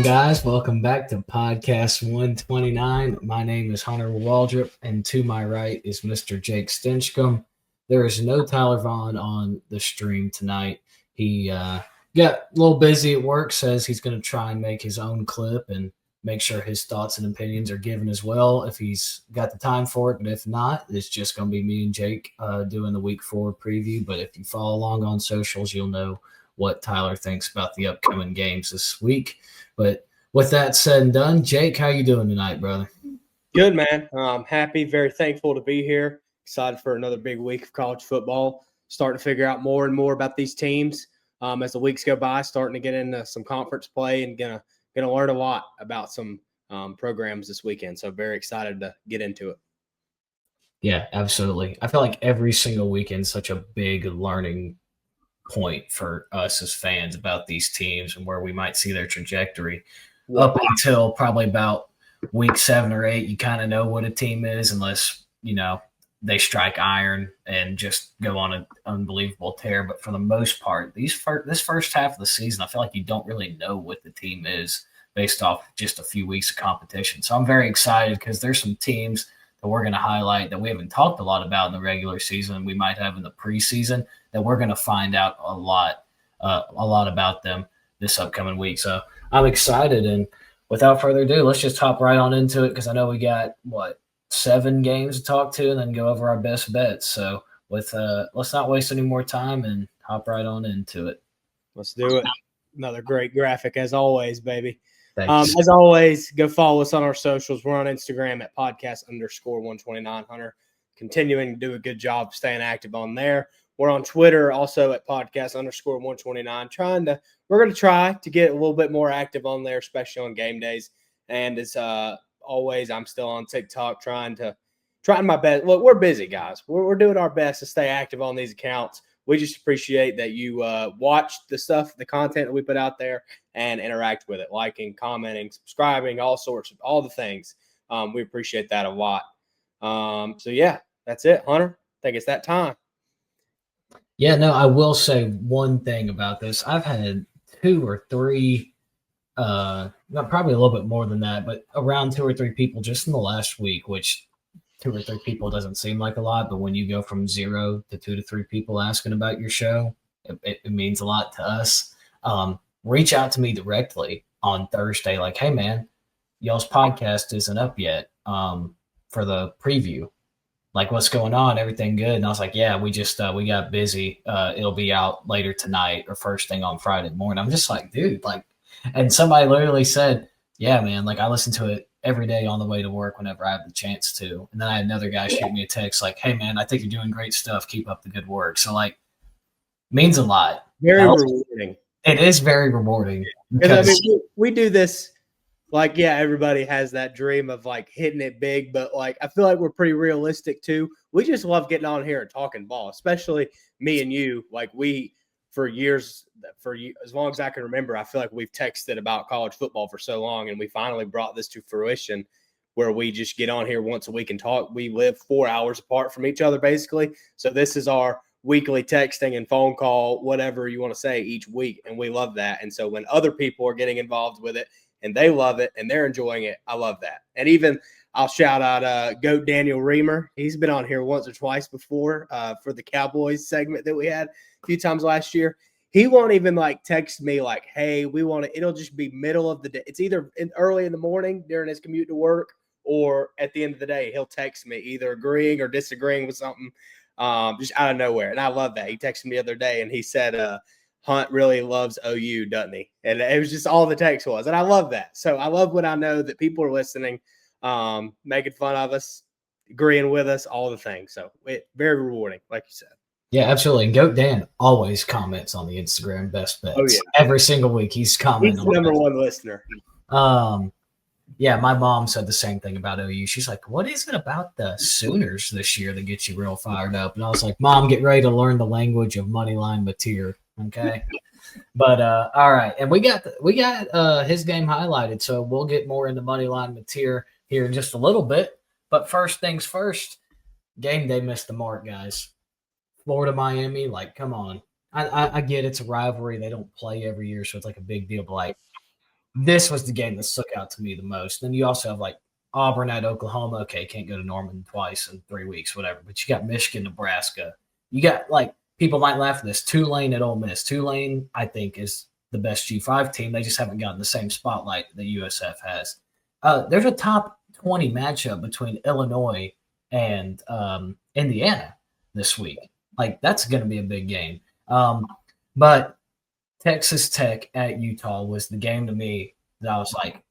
guys? Welcome back to Podcast 129. My name is Hunter Waldrop, and to my right is Mr. Jake Stinchcomb. There is no Tyler Vaughn on the stream tonight. He got a little busy at work, says he's going to try and make his own clip and make sure his thoughts and opinions are given as well if he's got the time for it. But if not, it's just going to be me and Jake doing the Week 4 preview. But if you follow along on socials, you'll know what Tyler thinks about the upcoming games this week. But with that said and done, Jake, how you doing tonight, brother? Good, man. I'm happy, very thankful to be here. Excited for another big week of college football. Starting to figure out more and more about these teams as the weeks go by. Starting to get into some conference play and gonna learn a lot about some programs this weekend. So very excited to get into it. Yeah, absolutely. I feel like every single weekend is such a big learning point for us as fans about these teams and where we might see their trajectory. Up until probably about week 7 or 8, you kind of know what a team is unless, they strike iron and just go on an unbelievable tear. But for the most part, this first half of the season, I feel like you don't really know what the team is based off just a few weeks of competition. So I'm very excited because there's some teams that we're going to highlight that we haven't talked a lot about in the regular season. We might have in the preseason that we're going to find out a lot about them this upcoming week. So I'm excited. And without further ado, let's just hop right on into it because I know we got, 7 games to talk to and then go over our best bets. So let's not waste any more time and hop right on into it. Let's do it. Another great graphic as always, baby. Thanks. As always, go follow us on our socials. We're on Instagram at podcast_129 Hunter. Continuing to do a good job staying active on there. We're on Twitter also at podcast_129. We're going to try to get a little bit more active on there, especially on game days. And as always, I'm still on TikTok trying my best. Look, we're busy, guys. We're doing our best to stay active on these accounts. We just appreciate that you watch the content that we put out there and interact with it, liking, commenting, subscribing, all the things. We appreciate that a lot. So yeah, that's it, Hunter. I think it's that time. Yeah, no, I will say one thing about this. I've had 2 or 3, probably a little bit more than that, but around 2 or 3 people just in the last week, which 2 or 3 people doesn't seem like a lot, but when you go from 0 to 2 to 3 people asking about your show, it means a lot to us. Reach out to me directly on Thursday, like, hey man, y'all's podcast isn't up yet for the preview. Like, what's going on? Everything good? And I was like, yeah, we got busy. It'll be out later tonight or first thing on Friday morning. I'm just like, dude, and somebody literally said, yeah, man, like I listen to it every day on the way to work whenever I have the chance to. And then I had another guy shoot me a text like, hey man, I think you're doing great stuff. Keep up the good work. So means a lot. Very rewarding. It is very rewarding. Because we do this. Everybody has that dream of hitting it big, but I feel like we're pretty realistic too. We just love getting on here and talking ball, especially me and you. For years, as long as I can remember, I feel like we've texted about college football for so long, and we finally brought this to fruition where we just get on here once a week and talk. We live 4 hours apart from each other, basically. So this is our weekly texting and phone call, whatever you want to say, each week, and we love that. And so when other people are getting involved with it and they love it and they're enjoying it, I love that. And even I'll shout out Goat Daniel Reamer. He's been on here once or twice before for the Cowboys segment that we had a few times last year. He won't even text me hey, we want to. It'll just be middle of the day. It's either early in the morning during his commute to work or at the end of the day. He'll text me either agreeing or disagreeing with something just out of nowhere. And I love that. He texted me the other day and he said, Hunt really loves OU, doesn't he? And it was just all the text was. And I love that. So I love when I know that people are listening, making fun of us, agreeing with us, all the things. So very rewarding, like you said. Yeah, absolutely. And Goat Dan always comments on the Instagram best bets. Oh, yeah. Every single week he's commenting. He's the number one listener. Yeah, my mom said the same thing about OU. She's like, what is it about the Sooners this year that gets you real fired up? And I was like, Mom, get ready to learn the language of Moneyline Mateer. Okay. But all right. And we got his game highlighted. So we'll get more into Moneyline Mateer here in just a little bit. But first things first, game day missed the mark, guys. Florida, Miami, come on. I get it's a rivalry. They don't play every year, so it's a big deal. But this was the game that stuck out to me the most. Then you also have like Auburn at Oklahoma. Okay, can't go to Norman twice in 3 weeks, whatever. But you got Michigan, Nebraska. You got like people might laugh at this. Tulane at Ole Miss. Tulane, I think, is the best G5 team. They just haven't gotten the same spotlight that USF has. There's a top 20 matchup between Illinois and Indiana this week. Like that's going to be a big game. But Texas Tech at Utah was the game to me that I was like,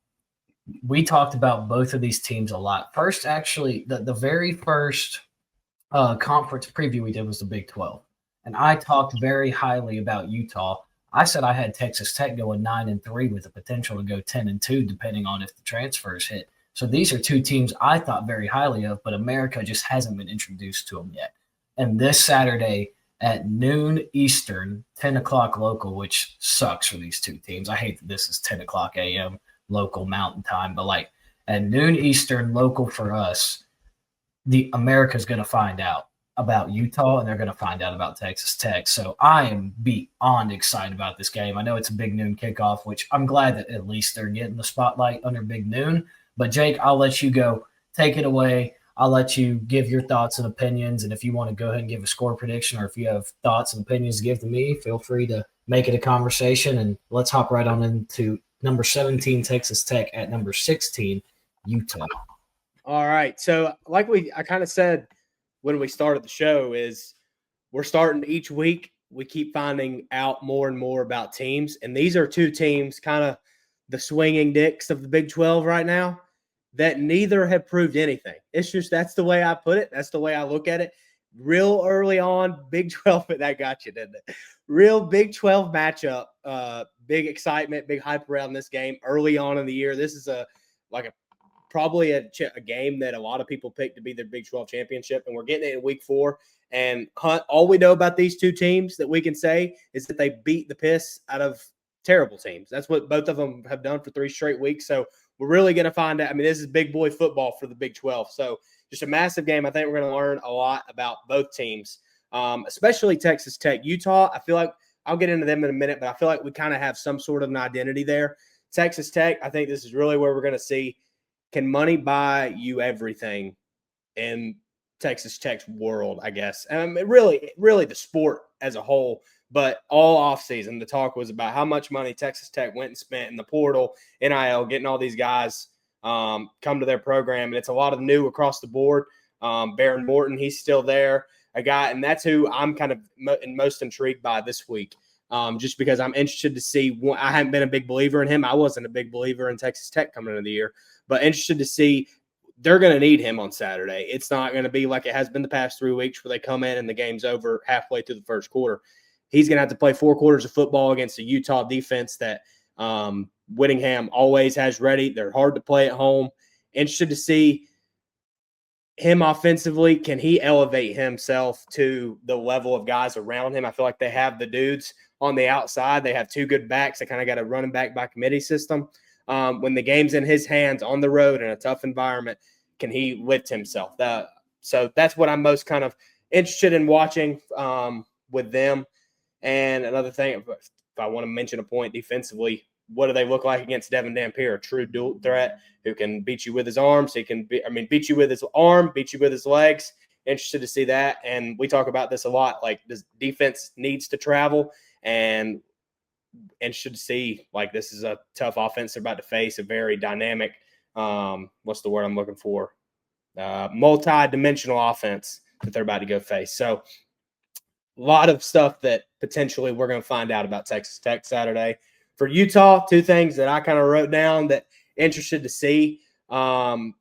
we talked about both of these teams a lot. First, actually, the very first conference preview we did was the Big 12. And I talked very highly about Utah. I said I had Texas Tech going 9-3 with the potential to go 10-2, depending on if the transfers hit. So these are two teams I thought very highly of, but America just hasn't been introduced to them yet. And this Saturday at noon Eastern, 10 o'clock local, which sucks for these two teams. I hate that this is 10 o'clock a.m. local Mountain Time, but like at noon Eastern local for us, the America's going to find out about Utah and they're going to find out about Texas Tech. So I am beyond excited about this game. I know it's a big noon kickoff, which I'm glad that at least they're getting the spotlight under big noon. But Jake, I'll let you go. Take it away. I'll let you give your thoughts and opinions. And if you want to go ahead and give a score prediction or if you have thoughts and opinions to give to me, feel free to make it a conversation. And let's hop right on into number 17, Texas Tech, at number 16, Utah. All right. So like I kind of said when we started the show is we're starting each week. We keep finding out more and more about teams. And these are two teams, kind of the swinging dicks of the Big 12 right now, that neither have proved anything. It's just that's the way I put it. That's the way I look at it. Real early on, Big 12, that got you, didn't it? Real Big 12 matchup, big excitement, big hype around this game early on in the year. This is probably a game that a lot of people picked to be their Big 12 championship, and we're getting it in week 4. And Hunt, all we know about these two teams that we can say is that they beat the piss out of terrible teams. That's what both of them have done for 3 straight weeks. So we're really going to find out. I mean, this is big boy football for the Big 12. So just a massive game. I think we're going to learn a lot about both teams, especially Texas Tech. Utah, I feel like I'll get into them in a minute, but I feel like we kind of have some sort of an identity there. Texas Tech, I think this is really where we're going to see, can money buy you everything in Texas Tech's world, I guess. Really the sport as a whole. But all offseason, the talk was about how much money Texas Tech went and spent in the portal, NIL, getting all these guys come to their program. And it's a lot of new across the board. Baron Morton, he's still there, a guy. And that's who I'm kind of most intrigued by this week, just because I'm interested to see. I haven't been a big believer in him. I wasn't a big believer in Texas Tech coming into the year, but interested to see. They're going to need him on Saturday. It's not going to be like it has been the past 3 weeks where they come in and the game's over halfway through the first quarter. He's going to have to play 4 quarters of football against a Utah defense that Whittingham always has ready. They're hard to play at home. Interested to see him offensively. Can he elevate himself to the level of guys around him? I feel like they have the dudes on the outside. They have 2 good backs. They kind of got a running back by committee system. When the game's in his hands on the road in a tough environment, can he lift himself? So that's what I'm most kind of interested in watching with them. And another thing, if I want to mention a point defensively, what do they look like against Devin Dampier? A true dual threat who can beat you with his arms. He can beat you with his arm, beat you with his legs. Interested to see that. And we talk about this a lot. Like, this defense needs to travel, and interested to see, like, this is a tough offense they're about to face, a very dynamic, what's the word I'm looking for? Multi-dimensional offense that they're about to go face. So a lot of stuff that potentially we're going to find out about Texas Tech Saturday. For Utah, 2 things that I kind of wrote down that interested to see. One,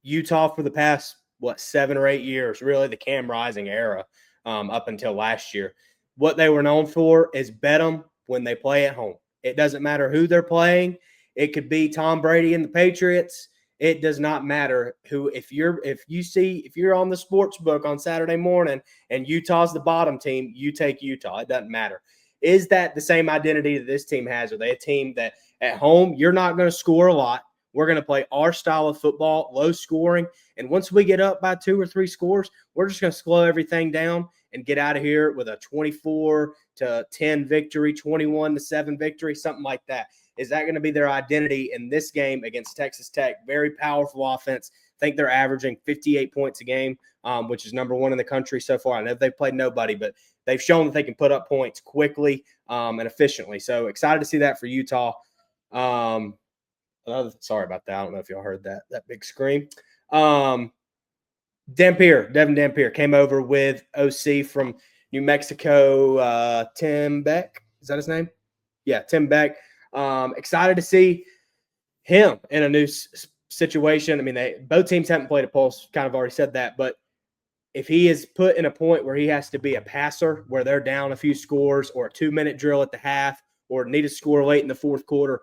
Utah for the past, 7 or 8 years, really the Cam Rising era up until last year. What they were known for is bet them when they play at home. It doesn't matter who they're playing. It could be Tom Brady and the Patriots. It does not matter who. If you're on the sports book on Saturday morning and Utah's the bottom team, you take Utah. It doesn't matter. Is that the same identity that this team has? Are they a team that at home you're not going to score a lot? We're going to play our style of football, low scoring. And once we get up by 2 or 3 scores, we're just going to slow everything down and get out of here with a 24-10 victory, 21-7 victory, something like that. Is that going to be their identity in this game against Texas Tech? Very powerful offense. I think they're averaging 58 points a game, which is number 1 in the country so far. I know they've played nobody, but they've shown that they can put up points quickly and efficiently. So excited to see that for Utah. Sorry about that. I don't know if y'all heard that big scream. Devin Dampier came over with OC from New Mexico, Tim Beck. Is that his name? Yeah, Tim Beck. Excited to see him in a new situation. I mean, both teams haven't played a Pulse, kind of already said that, but if he is put in a point where he has to be a passer, where they're down a few scores or a 2-minute drill at the half or need a score late in the fourth quarter,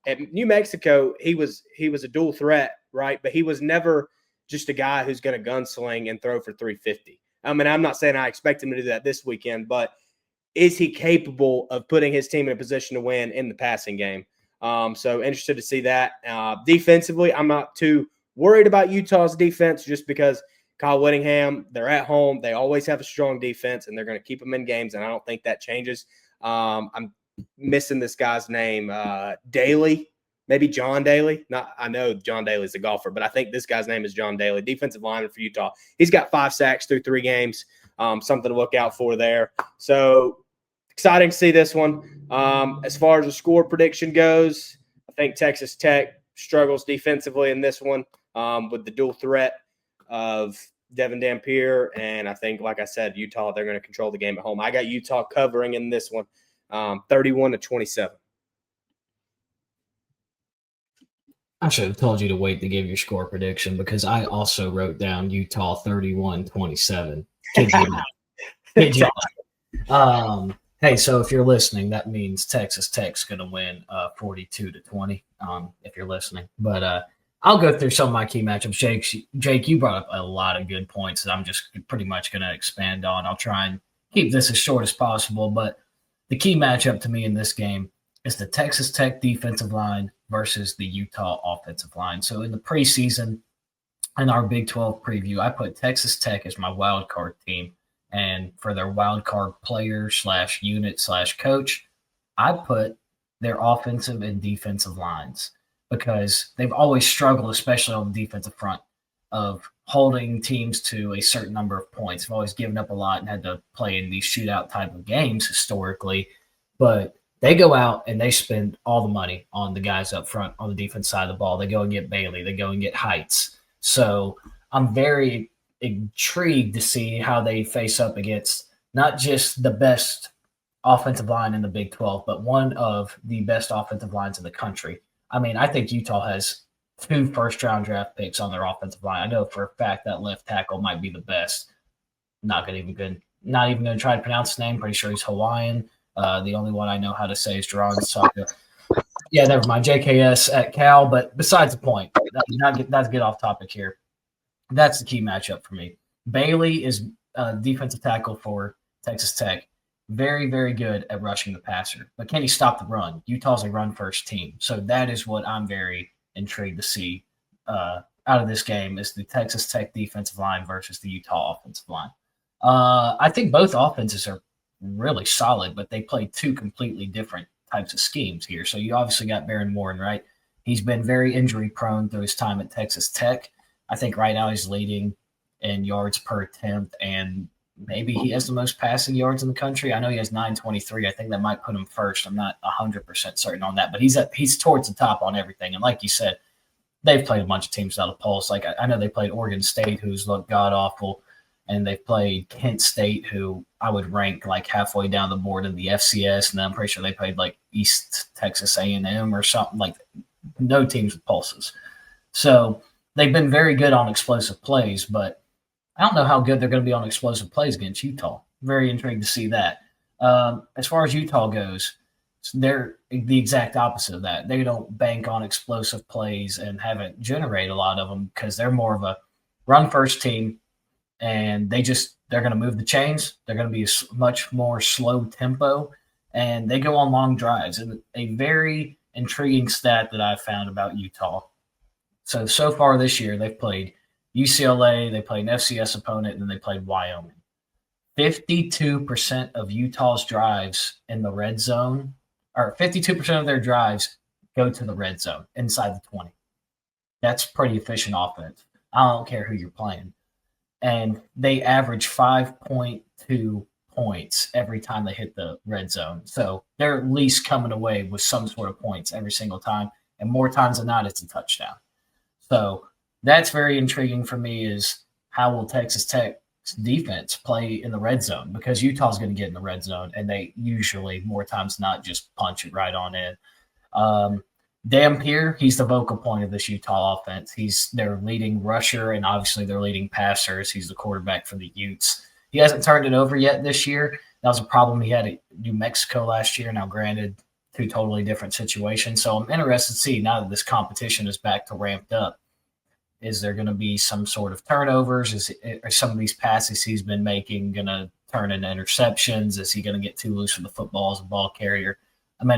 at New Mexico, he was a dual threat, right? But he was never just a guy who's going to gunsling and throw for 350. I mean, I'm not saying I expect him to do that this weekend, but is he capable of putting his team in a position to win in the passing game? So interested to see that. Defensively, I'm not too worried about Utah's defense just because Kyle Whittingham, they're at home. They always have a strong defense, and they're going to keep them in games, and I don't think that changes. I'm missing this guy's name, Daly. Maybe John Daly. I know John Daly's a golfer, but I think this guy's name is John Daly, defensive lineman for Utah. He's got 5 sacks through 3 games. Something to look out for there. So exciting to see this one. As far as the score prediction goes, I think Texas Tech struggles defensively in this one with the dual threat of Devin Dampier. And I think, like I said, Utah, they're going to control the game at home. I got Utah covering in this one, 31-27. I should have told you to wait to give your score prediction because I also wrote down Utah 31-27. Kid you not. Hey, so if you're listening, that means Texas Tech's going to win 42-20 if you're listening. But I'll go through some of my key matchups. Jake, you brought up a lot of good points that I'm just pretty much going to expand on. I'll try and keep this as short as possible. But the key matchup to me in this game is the Texas Tech defensive line versus the Utah offensive line. So in the preseason, in our Big 12 preview, I put Texas Tech as my wild card team. And for their wild card player / unit / coach, I put their offensive and defensive lines because they've always struggled, especially on the defensive front, of holding teams to a certain number of points. They've always given up a lot and had to play in these shootout type of games historically. But they go out and they spend all the money on the guys up front on the defense side of the ball. They go and get Bailey. They go and get Heights. So I'm very intrigued to see how they face up against not just the best offensive line in the Big 12, but one of the best offensive lines in the country. I mean, I think Utah has 2 first-round draft picks on their offensive line. I know for a fact that left tackle might be the best. Not even going to try to pronounce his name. Pretty sure he's Hawaiian. The only one I know how to say is Jerron Saka. Yeah, never mind. JKS at Cal, but besides the point, that's get off topic here. That's the key matchup for me. Bailey is defensive tackle for Texas Tech. Very, very good at rushing the passer. But can he stop the run? Utah's a run-first team. So that is what I'm very intrigued to see out of this game is the Texas Tech defensive line versus the Utah offensive line. I think both offenses are really solid, but they play 2 completely different types of schemes here. So you obviously got Baron Warren, right? He's been very injury-prone through his time at Texas Tech. I think right now he's leading in yards per attempt, and maybe he has the most passing yards in the country. I know he has 923. I think that might put him first. I'm not 100% certain on that, but he's towards the top on everything. And like you said, they've played a bunch of teams out of Pulse. Like I know they played Oregon State, who's looked god-awful, and they've played Kent State, who I would rank like halfway down the board in the FCS, and then I'm pretty sure they played like East Texas A&M or something. Like no teams with pulses. So they've been very good on explosive plays, but I don't know how good they're going to be on explosive plays against Utah. Very intrigued to see that. As far as Utah goes, they're the exact opposite of that. They don't bank on explosive plays and haven't generated a lot of them because they're more of a run-first team, and they're going to move the chains. They're going to be a much more slow tempo, and they go on long drives. And a very intriguing stat that I've found about Utah. So far this year, they've played UCLA, they played an FCS opponent, and then they played Wyoming. 52% of Utah's drives in the red zone, or 52% of their drives go to the red zone inside the 20. That's pretty efficient offense. I don't care who you're playing. And they average 5.2 points every time they hit the red zone. So they're at least coming away with some sort of points every single time. And more times than not, it's a touchdown. So that's very intriguing for me is how will Texas Tech's defense play in the red zone? Because Utah's going to get in the red zone, and they usually, more times than not, just punch it right on in. Dampier, he's the vocal point of this Utah offense. He's their leading rusher and obviously their leading passers. He's the quarterback for the Utes. He hasn't turned it over yet this year. That was a problem he had at New Mexico last year. Now, granted, two totally different situations. So I'm interested to see now that this competition is back to ramped up. Is there going to be some sort of turnovers? Are some of these passes he's been making going to turn into interceptions? Is he going to get too loose with the football as a ball carrier? I'm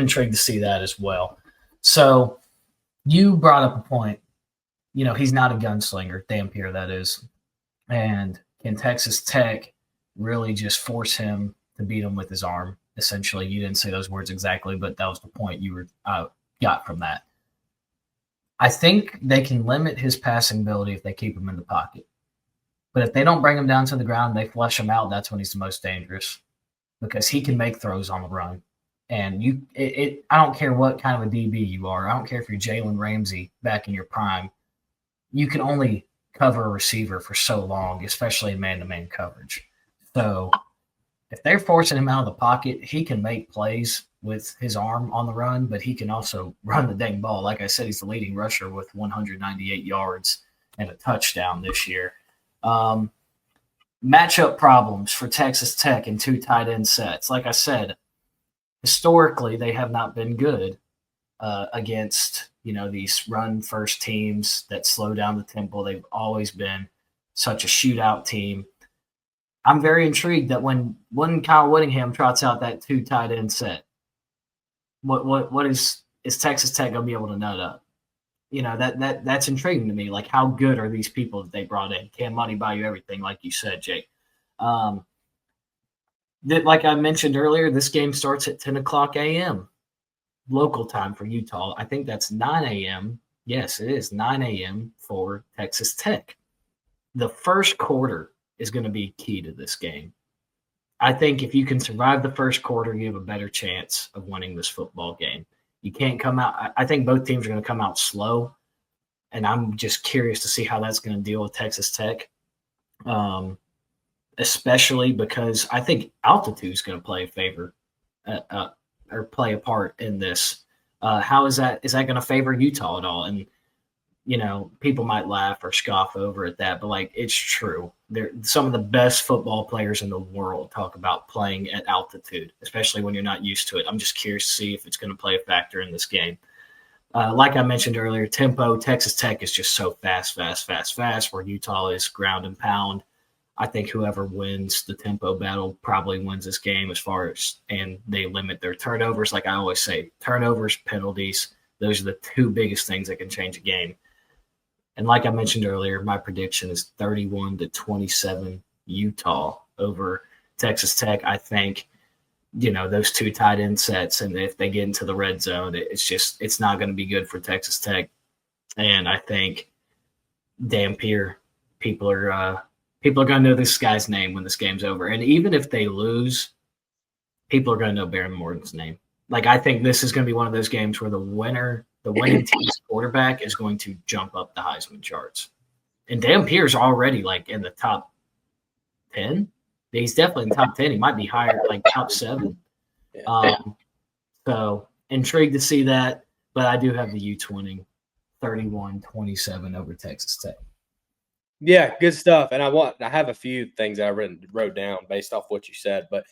intrigued to see that as well. So you brought up a point. He's not a gunslinger, Dampier, that is. And can Texas Tech really just force him to beat him with his arm? Essentially, you didn't say those words exactly, but that was the point you got from that. I think they can limit his passing ability if they keep him in the pocket. But if they don't bring him down to the ground, they flush him out, that's when he's the most dangerous because he can make throws on the run. And I don't care what kind of a DB you are. I don't care if you're Jalen Ramsey back in your prime. You can only cover a receiver for so long, especially in man-to-man coverage. So if they're forcing him out of the pocket, he can make plays with his arm on the run, but he can also run the dang ball. Like I said, he's the leading rusher with 198 yards and a touchdown this year. Matchup problems for Texas Tech in two tight end sets. Like I said, historically, they have not been good against, these run-first teams that slow down the tempo. They've always been such a shootout team. I'm very intrigued that when Kyle Whittingham trots out that two tight end set, what is Texas Tech going to be able to nut up? That's intriguing to me. Like, how good are these people that they brought in? Can money buy you everything, like you said, Jake? Like I mentioned earlier, this game starts at 10 o'clock a.m. local time for Utah. I think that's 9 a.m. Yes, it is 9 a.m. for Texas Tech. The first quarter is going to be key to this game. I think if you can survive the first quarter, you have a better chance of winning this football game. You can't come out – I think both teams are going to come out slow, and I'm just curious to see how that's going to deal with Texas Tech. Especially because I think altitude is going to play a favor or play a part in this. How is that? Is that going to favor Utah at all? And, people might laugh or scoff over at that, but, it's true. They're some of the best football players in the world talk about playing at altitude, especially when you're not used to it. I'm just curious to see if it's going to play a factor in this game. Like I mentioned earlier, tempo, Texas Tech is just so fast, where Utah is ground and pound. I think whoever wins the tempo battle probably wins this game and they limit their turnovers. Like I always say, turnovers, penalties, those are the two biggest things that can change a game. And like I mentioned earlier, my prediction is 31-27 Utah over Texas Tech. I think, those two tight end sets, and if they get into the red zone, it's not going to be good for Texas Tech. And I think Dampier, people are going to know this guy's name when this game's over. And even if they lose, people are going to know Baron Morton's name. Like, I think this is going to be one of those games where the winning team's quarterback is going to jump up the Heisman charts. And Dampier's already, in the top 10. He's definitely in the top 10. He might be higher, top 7. So, intrigued to see that. But I do have the Utes winning 31-27 over Texas Tech. Yeah, good stuff. And I have a few things I wrote down based off what you said. But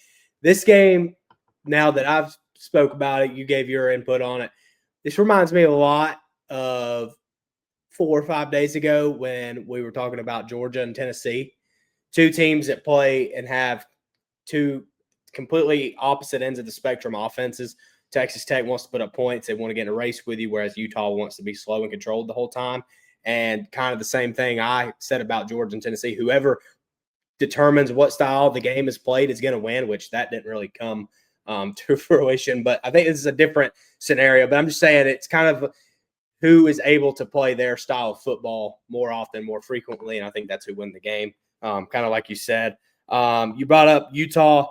this game, now that I've spoke about it, you gave your input on it. This reminds me a lot of 4 or 5 days ago when we were talking about Georgia and Tennessee, two teams that play and have two completely opposite ends of the spectrum offenses. Texas Tech wants to put up points. They want to get in a race with you, whereas Utah wants to be slow and controlled the whole time. And kind of the same thing I said about Georgia and Tennessee. Whoever determines what style the game is played is going to win, which that didn't really come to fruition. But I think this is a different scenario. But I'm just saying it's kind of who is able to play their style of football more often, more frequently, and I think that's who win the game. Kind of like you said. You brought up Utah,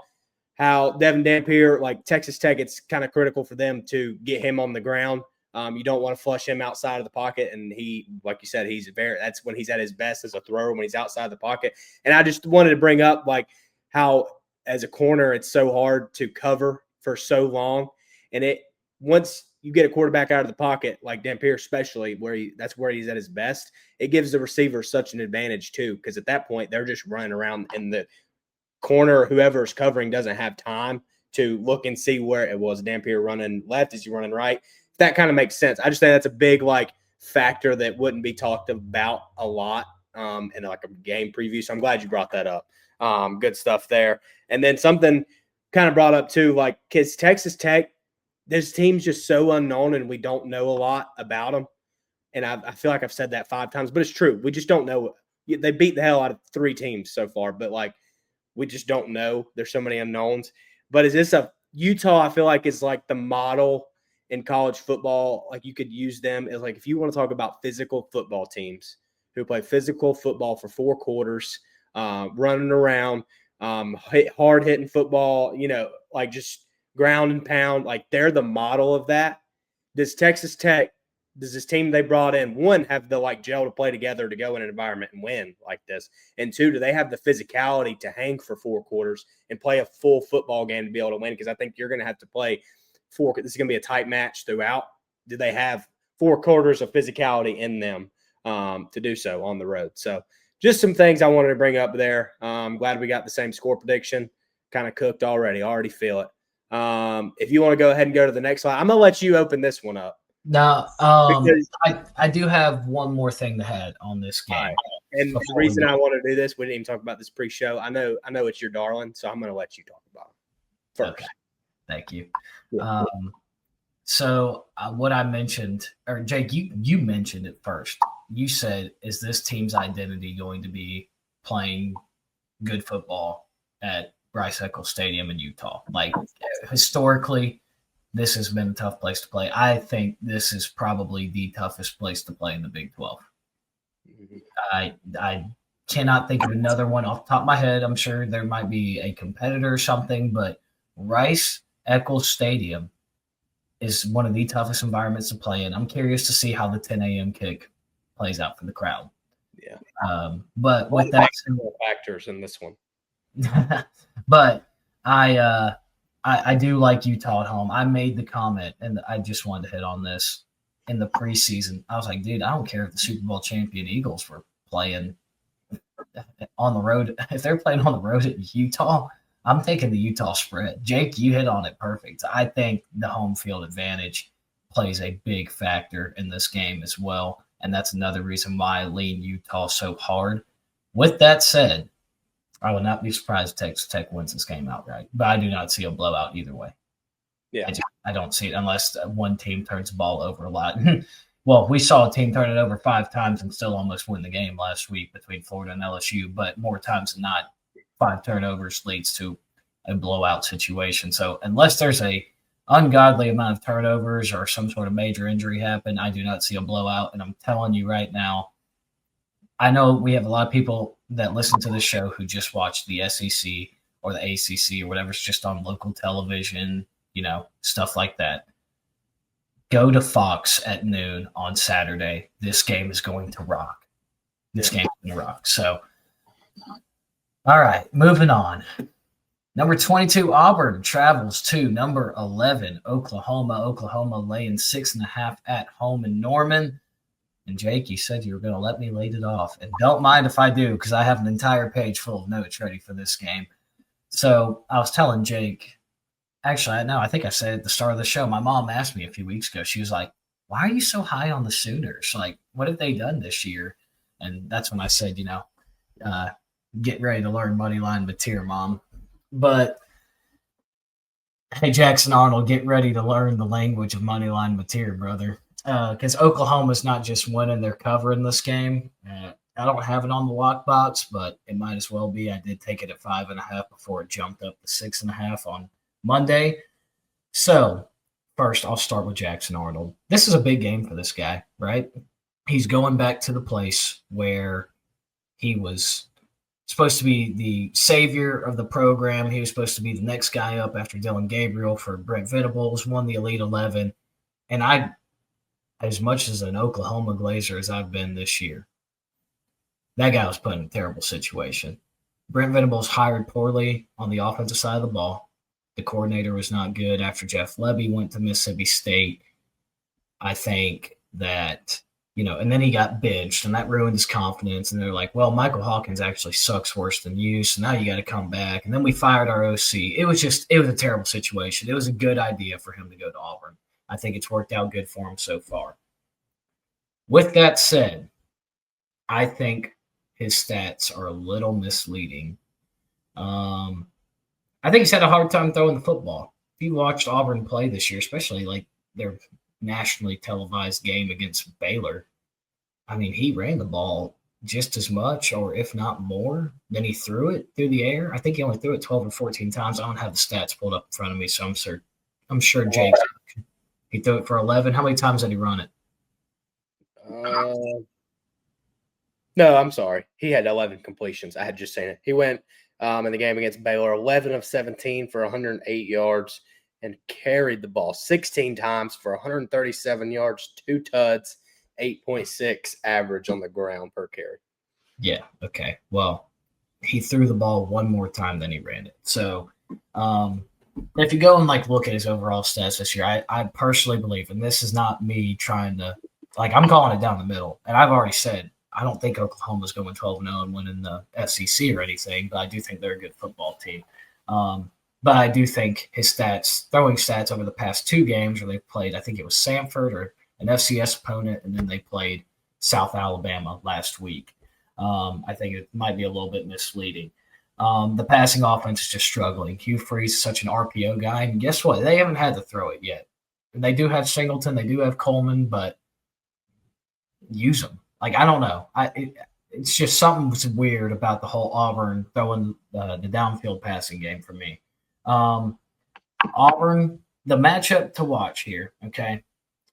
how Devin Dampier, like Texas Tech, it's kind of critical for them to get him on the ground. You don't want to flush him outside of the pocket, and he, like you said, that's when he's at his best as a thrower, when he's outside the pocket. And I just wanted to bring up like how as a corner it's so hard to cover for so long, and once you get a quarterback out of the pocket like Dampier, especially that's where he's at his best, it gives the receiver such an advantage too, because at that point they're just running around in the corner. Whoever's covering doesn't have time to look and see where it was. Dampier running left, is he running right? That kind of makes sense. I just think that's a big like factor that wouldn't be talked about a lot in like a game preview. So I'm glad you brought that up. Good stuff there. And then something kind of brought up too, like because Texas Tech, this team's just so unknown and we don't know a lot about them. And I feel like I've said that 5 times, but it's true. We just don't know. They beat the hell out of 3 teams so far, but like we just don't know. There's so many unknowns. But is this a Utah? I feel like is like the model in college football. Like you could use them as like if you want to talk about physical football teams who play physical football for 4 quarters, running around, hard hitting football, like just ground and pound. Like they're the model of that. Does Texas Tech, does this team they brought in, one, have the like gel to play together to go in an environment and win like this? And 2, do they have the physicality to hang for 4 quarters and play a full football game to be able to win? Because I think you're going to have to play 4. This is going to be a tight match throughout. Do they have 4 quarters of physicality in them to do so on the road? So just some things I wanted to bring up there. I'm glad we got the same score prediction. Kind of cooked already. Already feel it. If you want to go ahead and go to the next slide, I'm going to let you open this one up. No, I do have one more thing to add on this game. Right. And the reason I want to do this, we didn't even talk about this pre-show. I know it's your darling, so I'm going to let you talk about it first. Okay. Thank you. Yeah. So what I mentioned, or Jake, you mentioned it first. You said, is this team's identity going to be playing good football at Bryce Eccles Stadium in Utah? Like historically, this has been a tough place to play. I think this is probably the toughest place to play in the Big 12. I cannot think of another one off the top of my head. I'm sure there might be a competitor or something, but Bryce Eccles Stadium is one of the toughest environments to play in. I'm curious to see how the 10 a.m. kick plays out for the crowd. Yeah. But with that, factors in this one. But I do like Utah at home. I made the comment, and I just wanted to hit on this in the preseason. I was like, dude, I don't care if the Super Bowl champion Eagles were playing on the road. If they're playing on the road at Utah, I'm taking the Utah spread. Jake, you hit on it perfect. I think the home field advantage plays a big factor in this game as well, and that's another reason why I lean Utah so hard. With that said, I would not be surprised if Texas Tech wins this game outright, but I do not see a blowout either way. Yeah, I don't see it unless one team turns the ball over a lot. Well, we saw a team turn it over 5 times and still almost win the game last week between Florida and LSU, but more times than not, 5 turnovers leads to a blowout situation. So unless there's a ungodly amount of turnovers or some sort of major injury happen, I do not see a blowout. And I'm telling you right now, I know we have a lot of people that listen to this show who just watch the SEC or the ACC or whatever's just on local television, stuff like that. Go to Fox at noon on Saturday. This game is going to rock. So, all right, moving on. Number 22, Auburn travels to number 11, Oklahoma. Oklahoma laying 6.5 at home in Norman. And Jake, you said you were going to let me lead it off. And don't mind if I do, because I have an entire page full of notes ready for this game. So I was telling Jake, actually, I think I said at the start of the show, my mom asked me a few weeks ago, she was like, why are you so high on the Sooners? Like, what have they done this year? And that's when I said, get ready to learn Moneyline Mateer, Mom. But, hey, Jackson Arnold, get ready to learn the language of Moneyline Mateer, brother. Because Oklahoma's not just winning, they're covering this game. I don't have it on the lock box, but it might as well be. I did take it at 5.5 before it jumped up to 6.5 on Monday. So first, I'll start with Jackson Arnold. This is a big game for this guy, right? He's going back to the place where he was supposed to be the savior of the program. He was supposed to be the next guy up after Dillon Gabriel for Brent Venables, won the Elite 11. And I, as much as an Oklahoma Glazer as I've been this year, that guy was put in a terrible situation. Brent Venables hired poorly on the offensive side of the ball. The coordinator was not good after Jeff Lebby went to Mississippi State. I think that, and then he got benched, and that ruined his confidence. And they're like, well, Michael Hawkins actually sucks worse than you, so now you got to come back. And then we fired our OC. It was a terrible situation. It was a good idea for him to go to Auburn. I think it's worked out good for him so far. With that said, I think his stats are a little misleading. I think he's had a hard time throwing the football. If you watched Auburn play this year, especially like their nationally televised game against Baylor, I mean, he ran the ball just as much, or if not more, than he threw it through the air. I think he only threw it 12 or 14 times. I don't have the stats pulled up in front of me, so I'm sure Jake, he threw it for 11. How many times did he run it? No, I'm sorry. He had 11 completions. I had just seen it. He went in the game against Baylor, 11 of 17 for 108 yards and carried the ball 16 times for 137 yards, 2 tuds, 8.6 average on the ground per carry. Yeah, okay. Well, he threw the ball one more time than he ran it. So if you go and look at his overall stats this year, I personally believe, and this is not me trying to – I'm calling it down the middle. And I've already said I don't think Oklahoma's going 12-0 and winning the SEC or anything, but I do think they're a good football team. But I do think his throwing stats over the past 2 games where they've played, I think it was Samford or an FCS opponent, and then they played South Alabama last week. I think it might be a little bit misleading. The passing offense is just struggling. Hugh Freeze is such an RPO guy, and guess what? They haven't had to throw it yet. And they do have Singleton, they do have Coleman, but use them. I don't know. It's just something weird about the whole Auburn throwing the downfield passing game for me. Auburn, the matchup to watch here, okay?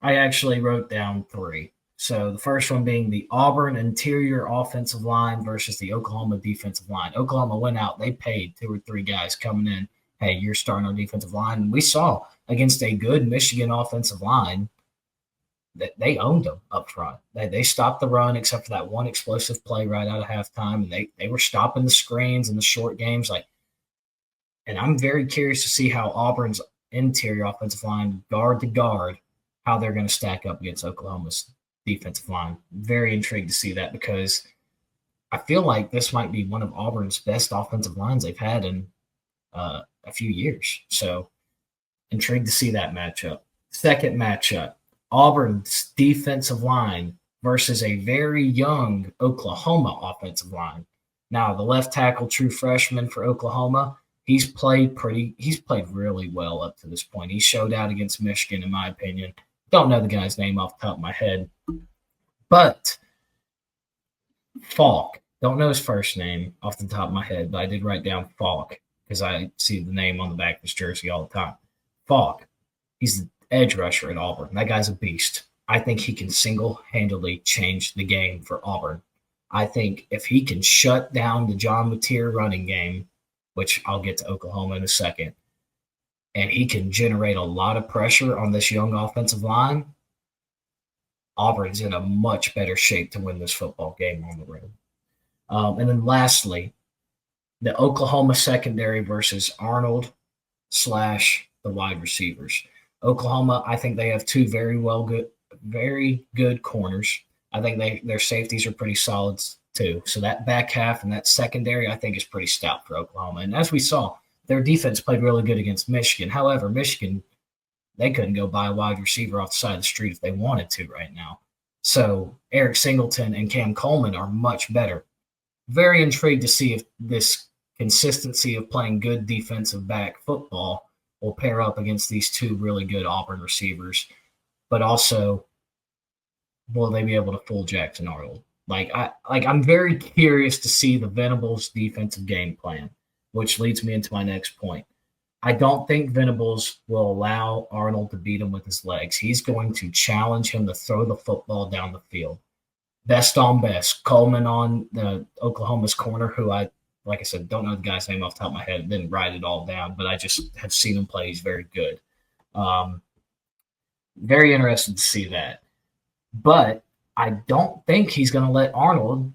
I actually wrote down 3. So the first one being the Auburn interior offensive line versus the Oklahoma defensive line. Oklahoma went out. They paid 2 or 3 guys coming in. Hey, you're starting our defensive line. And we saw against a good Michigan offensive line that they owned them up front. They stopped the run except for that one explosive play right out of halftime, and they were stopping the screens and the short games. And I'm very curious to see how Auburn's interior offensive line, guard to guard, how they're going to stack up against Oklahoma's defensive line. Very intrigued to see that because I feel like this might be one of Auburn's best offensive lines they've had in a few years. So intrigued to see that matchup. Second matchup, Auburn's defensive line versus a very young Oklahoma offensive line. Now, the left tackle, true freshman for Oklahoma, he's played really well up to this point. He showed out against Michigan, in my opinion. Don't know the guy's name off the top of my head. But Falk, don't know his first name off the top of my head, but I did write down Falk because I see the name on the back of his jersey all the time. Falk, he's the edge rusher at Auburn. That guy's a beast. I think he can single-handedly change the game for Auburn. I think if he can shut down the John Mateer running game, which I'll get to Oklahoma in a second, and he can generate a lot of pressure on this young offensive line, Auburn's in a much better shape to win this football game on the road. And then lastly, the Oklahoma secondary versus Arnold / the wide receivers. Oklahoma, I think they have 2 very good corners. I think their safeties are pretty solid too. So that back half and that secondary, I think, is pretty stout for Oklahoma. And as we saw, their defense played really good against Michigan. However, Michigan, they couldn't go buy a wide receiver off the side of the street if they wanted to right now. So Eric Singleton and Cam Coleman are much better. Very intrigued to see if this consistency of playing good defensive back football will pair up against these 2 really good Auburn receivers. But also, will they be able to fool Jackson Arnold? I'm very curious to see the Venables defensive game plan, which leads me into my next point. I don't think Venables will allow Arnold to beat him with his legs. He's going to challenge him to throw the football down the field. Best on best. Coleman on the Oklahoma's corner, who like I said, don't know the guy's name off the top of my head. Didn't write it all down, but I just have seen him play. He's very good. Very interested to see that. But I don't think he's going to let Arnold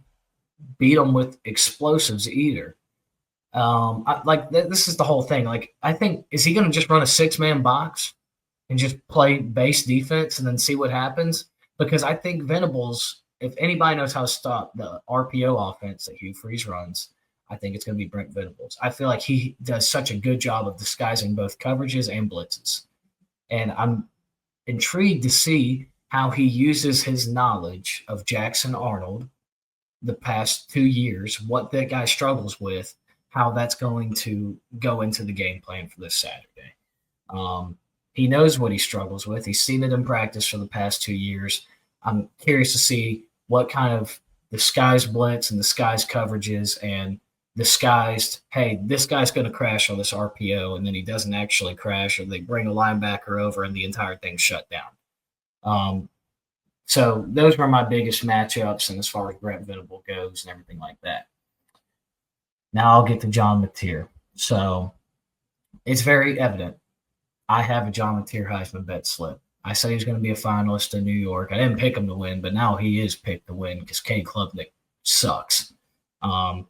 beat him with explosives either. This is the whole thing. Like, I think, is he going to just run a 6-man box and just play base defense and then see what happens? Because I think Venables, if anybody knows how to stop the RPO offense that Hugh Freeze runs, I think it's going to be Brent Venables. I feel like he does such a good job of disguising both coverages and blitzes. And I'm intrigued to see how he uses his knowledge of Jackson Arnold the past 2 years, what that guy struggles with, how that's going to go into the game plan for this Saturday. He knows what he struggles with. He's seen it in practice for the past 2 years. I'm curious to see what kind of disguised blitz and disguised coverages and disguised, hey, this guy's going to crash on this RPO, and then he doesn't actually crash, or they bring a linebacker over and the entire thing's shut down. So those were my biggest matchups, and as far as Brent Venable goes and everything like that. Now I'll get to John Mateer. So it's very evident. I have a John Mateer Heisman bet slip. I said he was going to be a finalist in New York. I didn't pick him to win, but now he is picked to win because Cade Klubnik sucks. I'm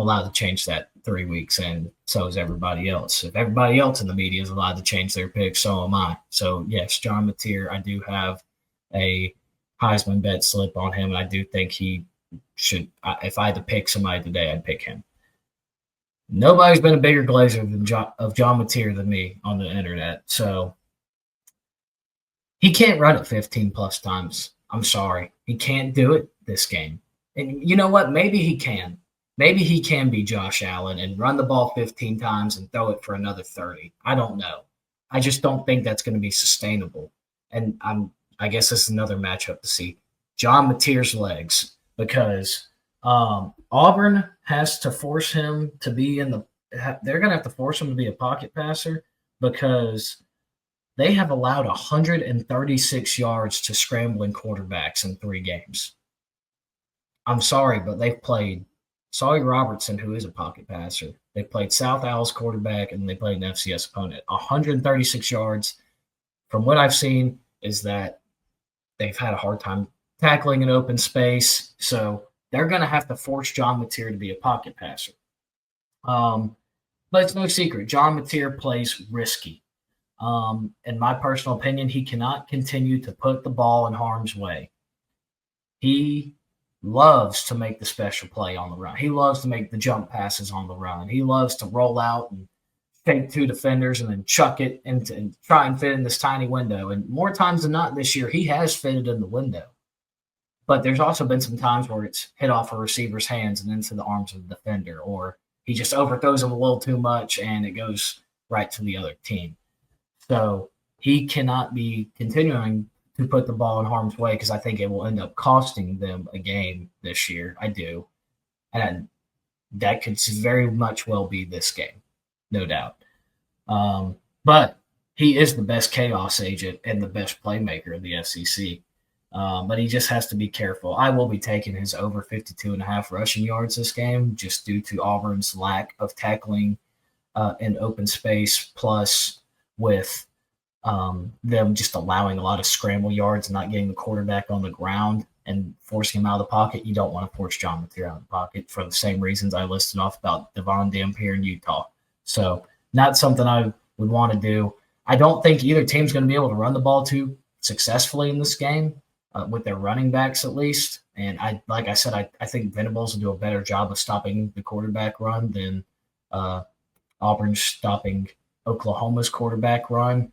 allowed to change that 3 weeks, and so is everybody else. If everybody else in the media is allowed to change their pick, so am I. So, yes, John Mateer, I do have a Heisman bet slip on him, and I do think he should – if I had to pick somebody today, I'd pick him. Nobody's been a bigger glazer of John Mateer than me on the internet, so he can't run it 15-plus times. I'm sorry. He can't do it this game. And you know what? Maybe he can. Maybe he can be Josh Allen and run the ball 15 times and throw it for another 30. I don't know. I just don't think that's going to be sustainable. And I guess this is another matchup to see. John Mateer's legs, because Auburn has to force him to be they're going to have to force him to be a pocket passer because they have allowed 136 yards to scrambling quarterbacks in 3 games. I'm sorry, but they've played Sawyer Robertson, who is a pocket passer. They played South Al's quarterback, and they played an FCS opponent. 136 yards. From what I've seen is that they've had a hard time tackling in open space. So they're going to have to force John Mateer to be a pocket passer. But it's no secret. John Mateer plays risky. In my personal opinion, he cannot continue to put the ball in harm's way. He loves to make the special play on the run. He loves to make the jump passes on the run. He loves to roll out and take 2 defenders and then chuck it and try and fit in this tiny window. And more times than not this year, he has fitted in the window. But there's also been some times where it's hit off a receiver's hands and into the arms of the defender, or he just overthrows him a little too much and it goes right to the other team. So he cannot be continuing to put the ball in harm's way because I think it will end up costing them a game this year. I do. And that could very much well be this game, no doubt. But he is the best chaos agent and the best playmaker in the SEC. But he just has to be careful. I will be taking his over 52.5 rushing yards this game just due to Auburn's lack of tackling in open space, plus with them just allowing a lot of scramble yards and not getting the quarterback on the ground and forcing him out of the pocket. You don't want to force John Mateer out of the pocket for the same reasons I listed off about Devon Dampier in Utah. So not something I would want to do. I don't think either team's going to be able to run the ball too successfully in this game with their running backs at least. And like I said, I think Venables will do a better job of stopping the quarterback run than Auburn stopping Oklahoma's quarterback run.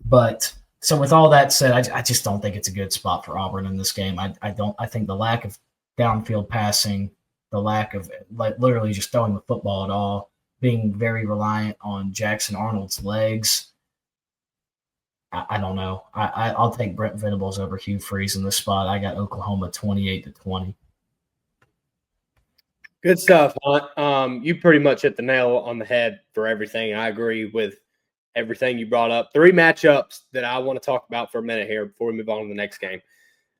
But so with all that said, I just don't think it's a good spot for Auburn in this game. I think the lack of downfield passing, the lack of literally just throwing the football at all, being very reliant on Jackson Arnold's legs. I don't know. I'll take Brent Venables over Hugh Freeze in this spot. I got Oklahoma 28-20. Good stuff, Hunt. You pretty much hit the nail on the head for everything. I agree with everything you brought up. 3 matchups that I want to talk about for a minute here before we move on to the next game.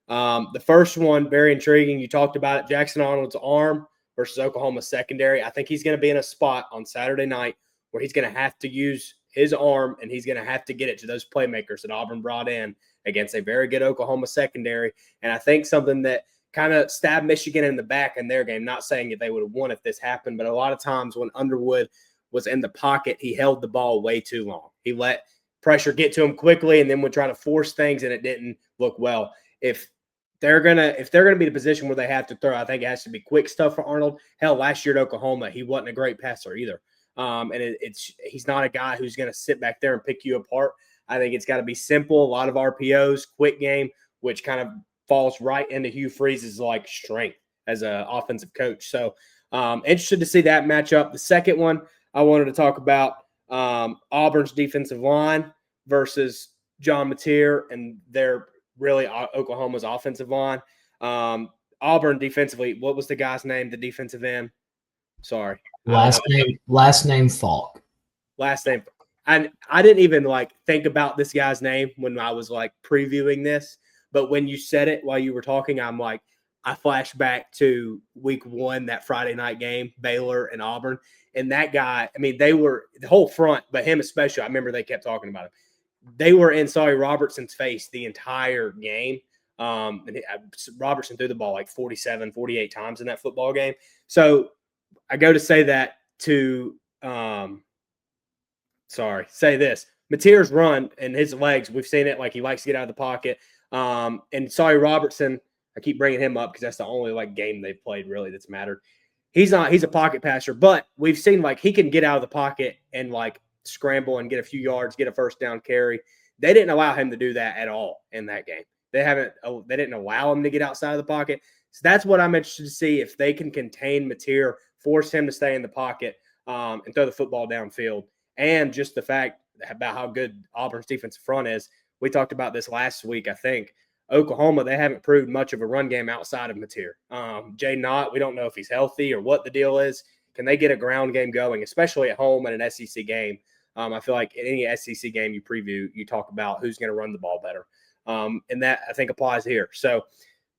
The first one, very intriguing. You talked about it. Jackson Arnold's arm versus Oklahoma's secondary. I think he's going to be in a spot on Saturday night where he's going to have to use his arm and he's going to have to get it to those playmakers that Auburn brought in against a very good Oklahoma secondary. And I think something that kind of stabbed Michigan in the back in their game, not saying that they would have won if this happened, but a lot of times when Underwood was in the pocket, he held the ball way too long. He let pressure get to him quickly and then would try to force things, and it didn't look well. If they're gonna be in a position where they have to throw, I think it has to be quick stuff for Arnold. Hell, last year at Oklahoma, he wasn't a great passer either. And he's not a guy who's going to sit back there and pick you apart. I think it's got to be simple, a lot of RPOs, quick game, which kind of falls right into Hugh Freeze's like strength as an offensive coach. So interested to see that matchup. The second one I wanted to talk about, Auburn's defensive line versus John Mateer and their really Oklahoma's offensive line. Auburn defensively, what was the guy's name, the defensive end? Sorry. Last name Falk. Last name. And I didn't even think about this guy's name when I was previewing this. But when you said it while you were talking, I flashed back to week 1, that Friday night game, Baylor and Auburn. And that guy, I mean, they were the whole front, but him especially, I remember they kept talking about him. They were in Sorry Robertson's face the entire game. And Robertson threw the ball 47, 48 times in that football game. So I go to say that to say this. Mateer's run and his legs, we've seen it, he likes to get out of the pocket. And Sorry Robertson, I keep bringing him up because that's the only game they've played really that's mattered. He's a pocket passer, but we've seen he can get out of the pocket and scramble and get a few yards, get a first down carry. They didn't allow him to do that at all in that game. They didn't allow him to get outside of the pocket. So that's what I'm interested to see, if they can contain Mateer, force him to stay in the pocket and throw the football downfield. And just the fact about how good Auburn's defensive front is. We talked about this last week, I think. Oklahoma, they haven't proved much of a run game outside of Mateer. Jay Knott, we don't know if he's healthy or what the deal is. Can they get a ground game going, especially at home in an SEC game? I feel like in any SEC game you preview, you talk about who's going to run the ball better. And that, I think, applies here. So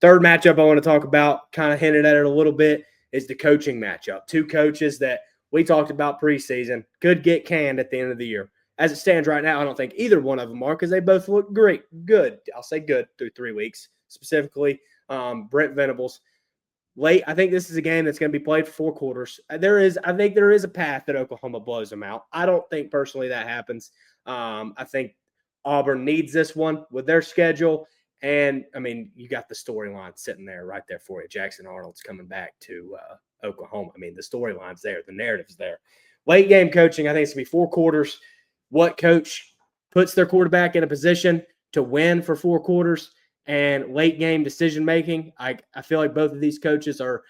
third matchup I want to talk about, kind of hinted at it a little bit, is the coaching matchup. 2 coaches that we talked about preseason could get canned at the end of the year. As it stands right now, I don't think either one of them are, because they both look good. I'll say good through 3 weeks, specifically Brent Venables. I think this is a game that's going to be played for 4 quarters. I think there is a path that Oklahoma blows them out. I don't think personally that happens. I think Auburn needs this one with their schedule. And, I mean, you got the storyline sitting there right there for you. Jackson Arnold's coming back to Oklahoma. I mean, the storyline's there. The narrative's there. Late game coaching, I think it's going to be 4 quarters. What coach puts their quarterback in a position to win for 4 quarters, and late game decision making? I feel like both of these coaches are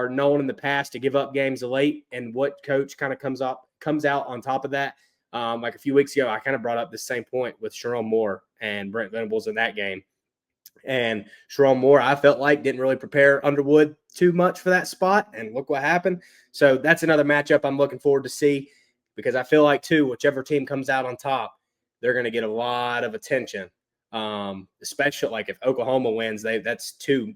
known in the past to give up games late, and what coach kind of comes out on top of that. A few weeks ago, I kind of brought up the same point with Sherrone Moore and Brent Venables in that game. And Sherrone Moore, I felt like, didn't really prepare Underwood too much for that spot, and look what happened. So that's another matchup I'm looking forward to see, because I feel like, too, whichever team comes out on top, they're going to get a lot of attention, especially if Oklahoma wins. That's 2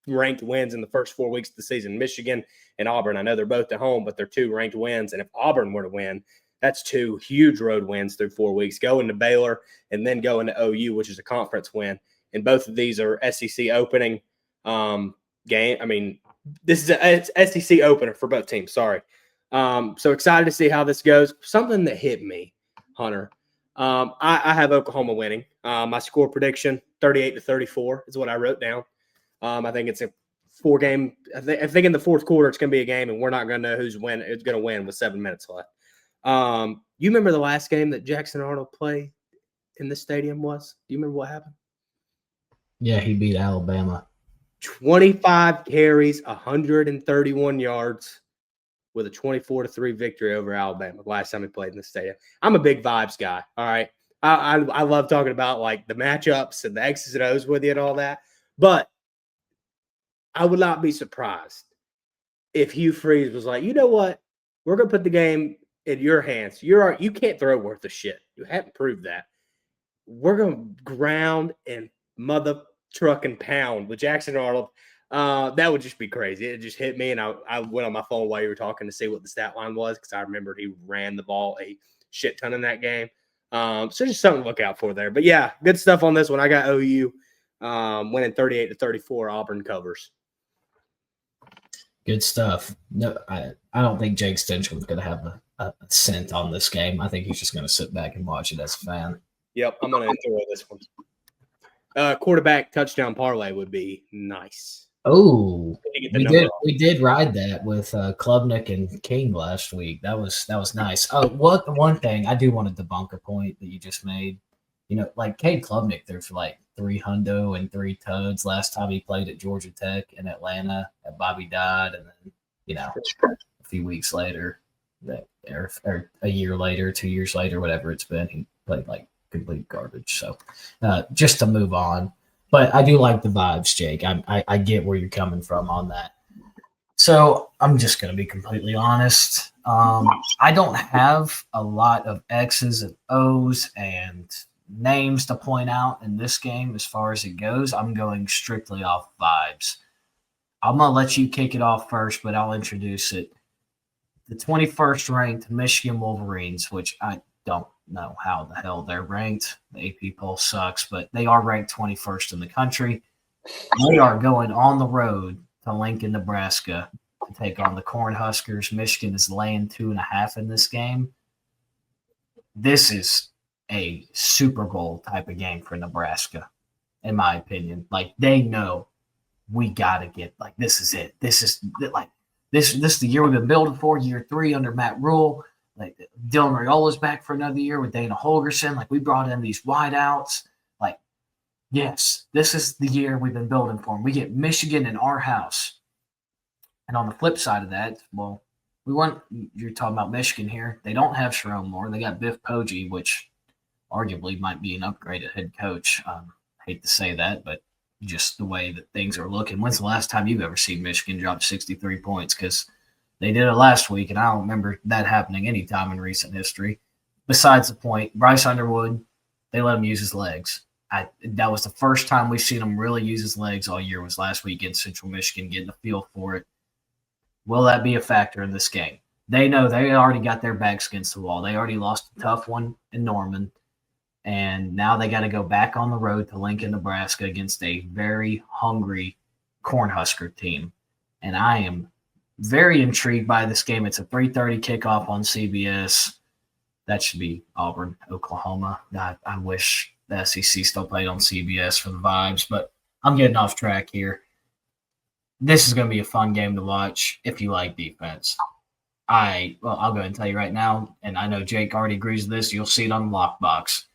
ranked wins in the first 4 weeks of the season. Michigan and Auburn, I know they're both at home, but they're 2 ranked wins. And if Auburn were to win, that's 2 huge road wins through 4 weeks, going to Baylor and then going to OU, which is a conference win. And both of these are SEC opening game. I mean, this is an SEC opener for both teams. Sorry. So excited to see how this goes. Something that hit me, Hunter. I have Oklahoma winning. My score prediction, 38-34 is what I wrote down. I think it's a 4-game. I think in the fourth quarter it's going to be a game, and we're not going to know who's going to win with 7 minutes left. You remember the last game that Jackson Arnold played in this stadium was? Do you remember what happened? Yeah, he beat Alabama. 25 carries, 131 yards, with a 24-3 victory over Alabama last time he played in the stadium. I'm a big vibes guy, all right? I love talking about the matchups and the X's and O's with you and all that. But I would not be surprised if Hugh Freeze was like, you know what? We're going to put the game in your hands. You can't throw worth a shit. You haven't proved that. We're gonna ground and mother truck and pound with Jackson Arnold. That would just be crazy. It just hit me, and I went on my phone while you were talking to see what the stat line was because I remembered he ran the ball a shit ton in that game. So just something to look out for there. But yeah, good stuff on this one. I got OU winning 38-34. Auburn covers. Good stuff. No, I don't think Jake Stinchcom's going to have a scent on this game. I think he's just going to sit back and watch it as a fan. Yep, I'm going to enjoy this one. Quarterback touchdown parlay would be nice. Oh, we did ride that with Klubnik and King last week. That was nice. One thing I do want to debunk a point that you just made. You know, like Cade Klubnik, there's like 3 hundo and 3 tuds last time he played at Georgia Tech in Atlanta at Bobby Dodd, and then a few weeks later, or a year later, 2 years later, whatever it's been, he played like complete garbage. So just to move on. But I do like the vibes, Jake. I get where you're coming from on that. So I'm just going to be completely honest. I don't have a lot of X's and O's and names to point out in this game as far as it goes. I'm going strictly off vibes. I'm going to let you kick it off first, but I'll introduce it. The 21st ranked Michigan Wolverines, which I don't know how the hell they're ranked. The AP poll sucks, but they are ranked 21st in the country. They are going on the road to Lincoln, Nebraska to take on the Cornhuskers. Michigan is laying 2.5 in this game. This is a Super Bowl type of game for Nebraska, in my opinion. Like, they know we got to get, like, this is it. This is the year we've been building for, year 3 under Matt Rule. Like, Dylan Raiola's back for another year with Dana Holgorsen. Like, we brought in these wideouts. Like, yes, this is the year we've been building for them. We get Michigan in our house. And on the flip side of that, well, you're talking about Michigan here. They don't have Sharon Moore. They got Biff Poggi, which arguably might be an upgraded head coach. Hate to say that, but just the way that things are looking. When's the last time you've ever seen Michigan drop 63 points? Because they did it last week, and I don't remember that happening any time in recent history. Besides the point, Bryce Underwood, they let him use his legs. That was the first time we've seen him really use his legs all year, was last week against Central Michigan, getting a feel for it. Will that be a factor in this game? They know they already got their backs against the wall. They already lost a tough one in Norman, and now they got to go back on the road to Lincoln, Nebraska against a very hungry Cornhusker team. And I am very intrigued by this game. It's a 3:30 kickoff on CBS. That should be Auburn, Oklahoma. I wish the SEC still played on CBS for the vibes, but I'm getting off track here. This is going to be a fun game to watch if you like defense. I'll go ahead and tell you right now, and I know Jake already agrees with this. You'll see it on the Lockbox.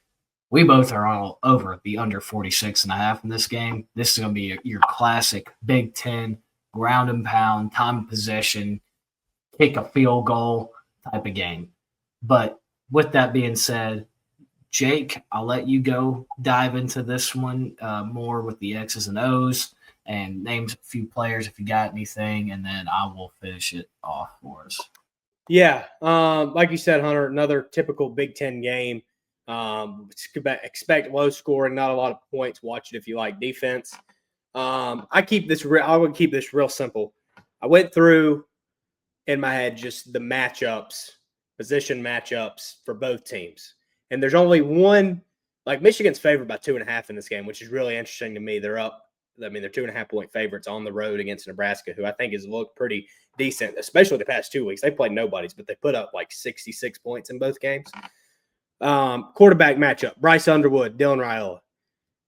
We both are all over the under 46.5 in this game. This is going to be your classic Big Ten ground and pound, time of possession, kick a field goal type of game. But with that being said, Jake, I'll let you go dive into this one more with the X's and O's and name a few players if you got anything, and then I will finish it off for us. Yeah, like you said, Hunter, another typical Big Ten game. Expect low scoring, not a lot of points. Watch it if you like defense. I would keep this real simple. I went through in my head just the matchups, position matchups for both teams. And there's only one, like Michigan's favored by 2.5 in this game, which is really interesting to me. They're 2.5 point favorites on the road against Nebraska, who I think has looked pretty decent, especially the past 2 weeks. They played nobodies, but they put up like 66 points in both games. Quarterback matchup, Bryce Underwood, Dylan Raiola.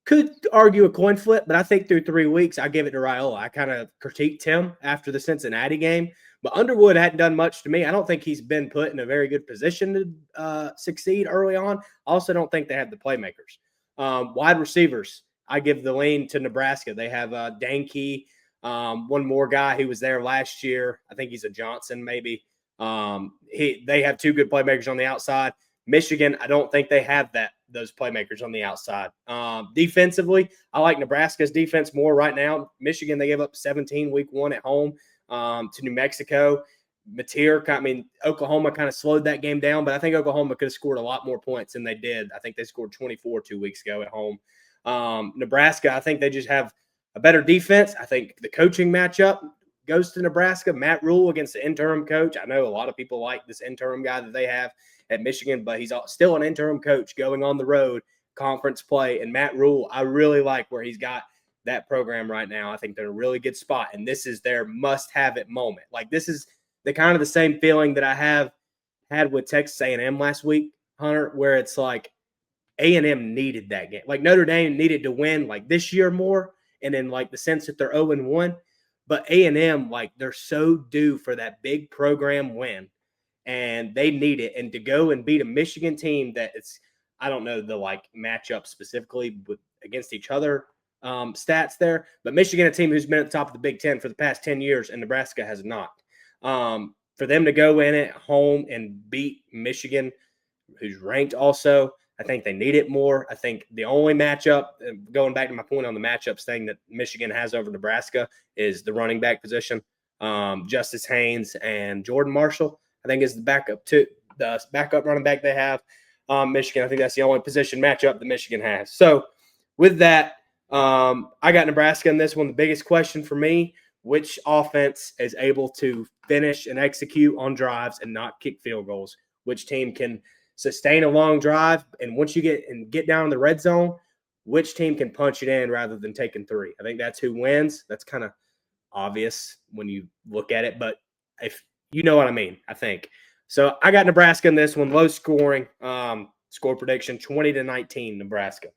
Could argue a coin flip, but I think through 3 weeks, I give it to Raiola. I kind of critiqued him after the Cincinnati game, but Underwood hadn't done much to me. I don't think he's been put in a very good position to succeed early on. I also don't think they have the playmakers. Wide receivers, I give the lean to Nebraska. They have Danke, one more guy who was there last year. I think he's a Johnson maybe. They have 2 good playmakers on the outside. Michigan, I don't think they have those playmakers on the outside. Defensively, I like Nebraska's defense more right now. Michigan, they gave up 17 week 1 at home to New Mexico. Oklahoma kind of slowed that game down, but I think Oklahoma could have scored a lot more points than they did. I think they scored 24 2 weeks ago at home. Nebraska, I think they just have a better defense. I think the coaching matchup goes to Nebraska. Matt Rule against the interim coach. I know a lot of people like this interim guy that they have at Michigan, but he's still an interim coach going on the road, conference play. And Matt Rule, I really like where he's got that program right now. I think they're in a really good spot, and this is their must-have-it moment. Like, this is the kind of the same feeling that I had with Texas A&M last week, Hunter, where it's like A&M needed that game. Like, Notre Dame needed to win like this year more, and in like the sense that they're 0-1. But A&M, like, they're so due for that big program win, and they need it. And to go and beat a Michigan team that it's, I don't know the like matchup specifically against each other stats there, but Michigan, a team who's been at the top of the Big Ten for the past 10 years, and Nebraska has not. For them to go in at home and beat Michigan, who's ranked also, I think they need it more. I think the only matchup, going back to my point on the matchups thing that Michigan has over Nebraska, is the running back position. Justice Haynes and Jordan Marshall, I think, is the backup running back they have. Michigan, I think that's the only position matchup that Michigan has. So with that, I got Nebraska in this one. The biggest question for me, which offense is able to finish and execute on drives and not kick field goals? Which team can sustain a long drive? And once you get down in the red zone, which team can punch it in rather than taking three? I think that's who wins. That's kind of obvious when you look at it, but if you know what I mean, I think. So I got Nebraska in this one, low scoring, score prediction 20-19 Nebraska.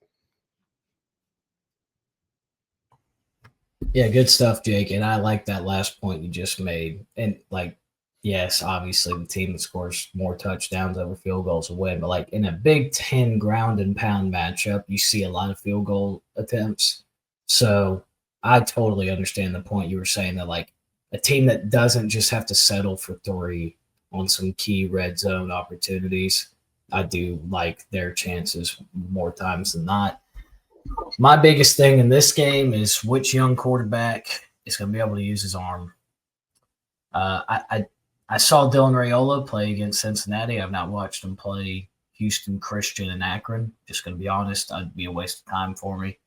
Yeah, good stuff, Jake. And I like that last point you just made. And like, yes, obviously the team that scores more touchdowns over field goals will win. But like in a Big Ten ground and pound matchup, you see a lot of field goal attempts. So I totally understand the point you were saying that like a team that doesn't just have to settle for three on some key red zone opportunities, I do like their chances more times than not. My biggest thing in this game is which young quarterback is going to be able to use his arm. I saw Dylan Raiola play against Cincinnati. I've not watched him play Houston Christian and Akron. Just going to be honest, it'd be a waste of time for me.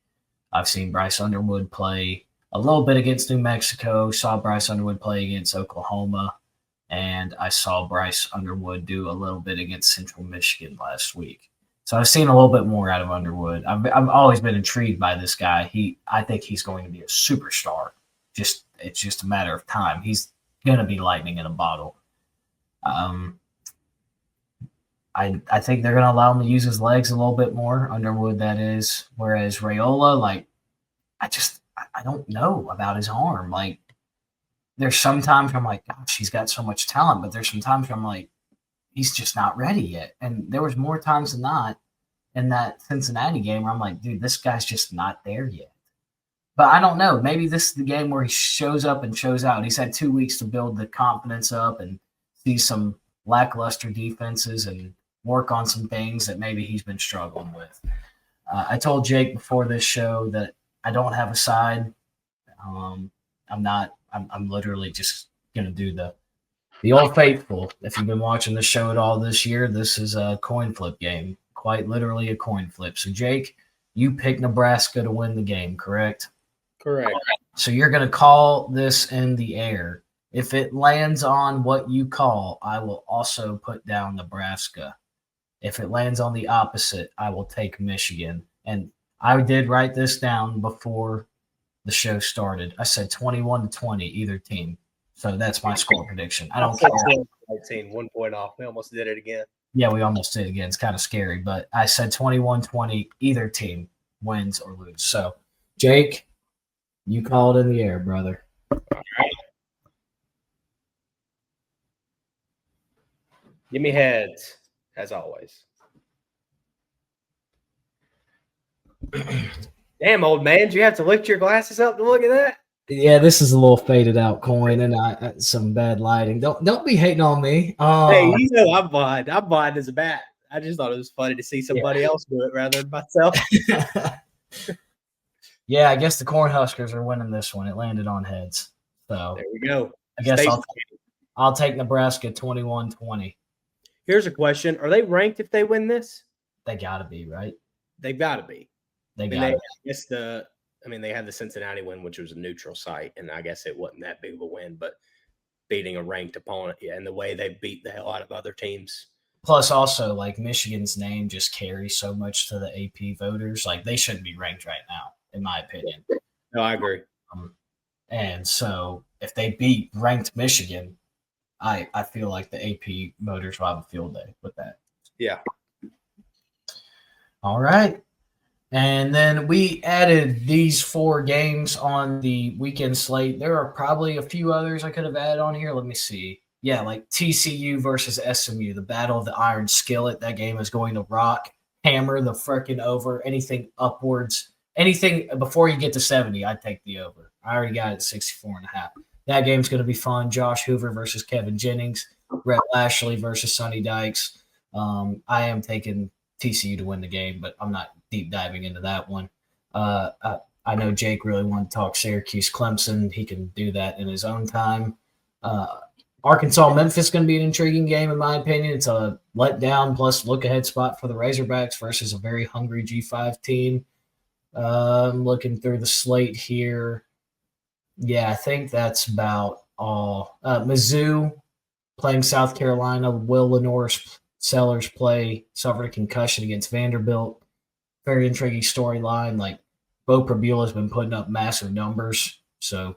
I've seen Bryce Underwood play a little bit against New Mexico, saw Bryce Underwood play against Oklahoma, and I saw Bryce Underwood do a little bit against Central Michigan last week. So I've seen a little bit more out of Underwood. I've always been intrigued by this guy. I think he's going to be a superstar. It's just a matter of time. He's going to be lightning in a bottle. I think they're going to allow him to use his legs a little bit more, Underwood that is. Whereas Raiola, like, I don't know about his arm. Like, there's sometimes I'm like, gosh, he's got so much talent, but there's some times I'm like, he's just not ready yet. And there was more times than not in that Cincinnati game where I'm like, dude, this guy's just not there yet. But I don't know. Maybe this is the game where he shows up and shows out. He's had 2 weeks to build the confidence up and see some lackluster defenses and work on some things that maybe he's been struggling with. I told Jake before this show that I don't have a side. I'm literally just going to do the Old Faithful. If you've been watching the show at all this year, this is a coin flip game, quite literally a coin flip. So, Jake, you picked Nebraska to win the game, correct? Correct. So you're going to call this in the air. If it lands on what you call, I will also put down Nebraska. If it lands on the opposite, I will take Michigan. And I did write this down before the show started. I said 21-20, either team. So that's my score prediction. I don't care. 19, 1 point off. We almost did it again. Yeah, we almost did it again. It's kind of scary, but I said 21-20, either team wins or lose. So, Jake, you call it in the air, brother. All right. Give me heads, as always. Damn, old man, did you have to lift your glasses up to look at that? Yeah, this is a little faded out coin and some bad lighting. Don't be hating on me. Hey, you know I'm blind. I'm blind as a bat. I just thought it was funny to see somebody else do it rather than myself. Yeah, I guess the Cornhuskers are winning this one. It landed on heads. So there we go. I guess I'll take Nebraska 21-20. Here's a question: are they ranked if they win this? They got to be, right? They've got to be. They got to be. They had the Cincinnati win, which was a neutral site, and I guess it wasn't that big of a win, but beating a ranked opponent, and the way they beat the hell out of other teams. Plus, also, like, Michigan's name just carries so much to the AP voters. Like, they shouldn't be ranked right now, in my opinion. No, I agree. And so, if they beat ranked Michigan, I feel like the AP voters will have a field day with that. Yeah. All right. And then we added these 4 games on the weekend slate. There are probably a few others I could have added on here. Let me see. Yeah, like TCU versus SMU, the Battle of the Iron Skillet. That game is going to hammer the freaking over. Anything upwards, anything before you get to 70, I'd take the over. I already got it at 64.5. That game's going to be fun. Josh Hoover versus Kevin Jennings, Rhett Lashley versus Sonny Dykes. I am taking TCU to win the game, but I'm not deep diving into that one. I know Jake really wanted to talk Syracuse Clemson. He can do that in his own time. Arkansas Memphis is going to be an intriguing game, in my opinion. It's a letdown plus look ahead spot for the Razorbacks versus a very hungry G5 team. I'm looking through the slate here. Yeah, I think that's about all. Mizzou playing South Carolina. Will Lenore's Sellers suffered a concussion against Vanderbilt. Very intriguing storyline. Like, Bo Prabula has been putting up massive numbers. So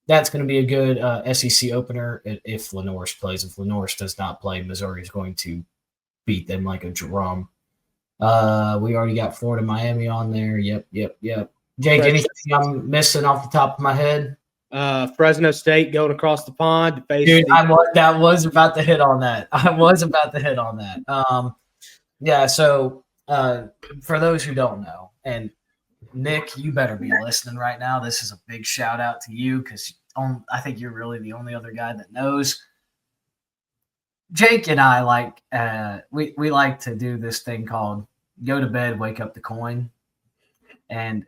that's going to be a good SEC opener if Lenore's plays. If Lenore's does not play, Missouri is going to beat them like a drum. We already got Florida Miami on there. Yep. Jake, anything I'm missing off the top of my head? Fresno State going across the pond to face. Dude, I was about to hit on that. Yeah, so for those who don't know, and Nick, you better be listening right now. This is a big shout out to you because I think you're really the only other guy that knows. Jake and I we like to do this thing called go to bed, wake up the coin. And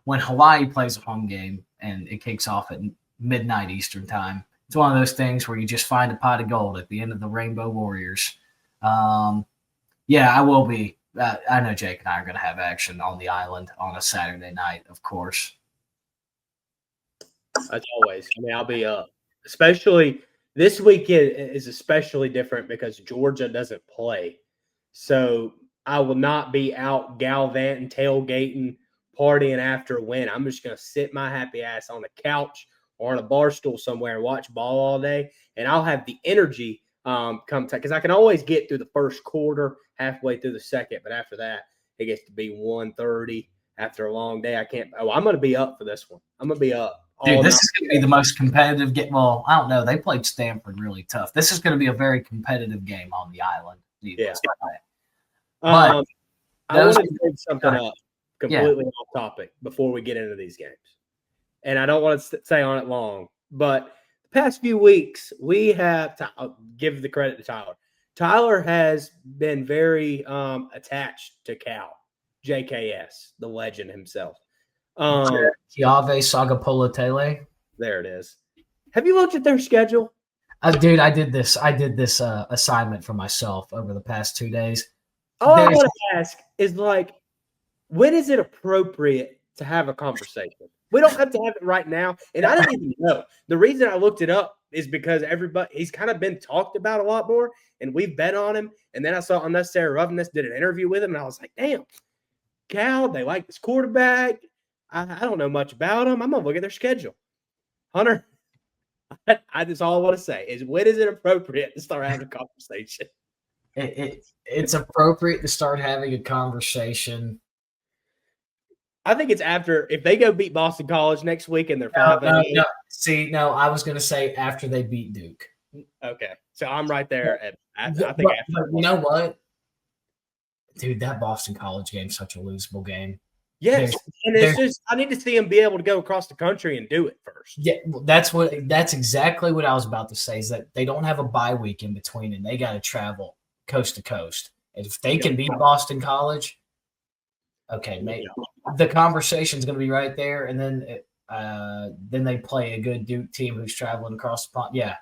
when Hawaii plays a home game and it kicks off at midnight Eastern time, it's one of those things where you just find a pot of gold at the end of the Rainbow Warriors. Yeah, I will be. I know Jake and I are going to have action on the island on a Saturday night, of course. As always. I'll be up. Especially this weekend is especially different because Georgia doesn't play. So I will not be out gallivanting, tailgating, partying after a win. I'm just going to sit my happy ass on a couch or on a bar stool somewhere and watch ball all day. And I'll have the energy come because I can always get through the first quarter, halfway through the second. But after that, it gets to be 1:30 after a long day. I can't. Oh, I'm going to be up for this one. I'm going to be up. Dude, this is going to be the most competitive game. Well, I don't know. They played Stanford really tough. This is going to be a very competitive game on the island. Yeah. I want to bring something up completely off topic before we get into these games. And I don't want to stay on it long, but the past few weeks, we have to give the credit to Tyler. Tyler has been very attached to Cal, JKS, the legend himself. Chiave Sagapolotele. There it is. Have you looked at their schedule? Dude, I did this assignment for myself over the past 2 days. All I want to ask is, when is it appropriate to have a conversation? We don't have to have it right now. And I didn't even know. The reason I looked it up is because he's kind of been talked about a lot more, and we've bet on him. And then I saw Unnecessary Roughness did an interview with him, and I was like, damn, Cal, they like this quarterback. I don't know much about them. I'm going to look at their schedule. Hunter, that's all I want to say is, when is it appropriate to start having a conversation? It's appropriate to start having a conversation. I think it's after, if they go beat Boston College next week and they're 5-8. No. See, no, I was going to say after they beat Duke. Okay. So I'm right there. I think but you know what? Dude, that Boston College game is such a losable game. Yes, and it's just, I need to see them be able to go across the country and do it first. Yeah, that's exactly what I was about to say, is that they don't have a bye week in between, and they got to travel coast to coast. And if they can beat Boston College, okay, maybe the conversation is going to be right there. And then they play a good Duke team who's traveling across the pond. Yeah,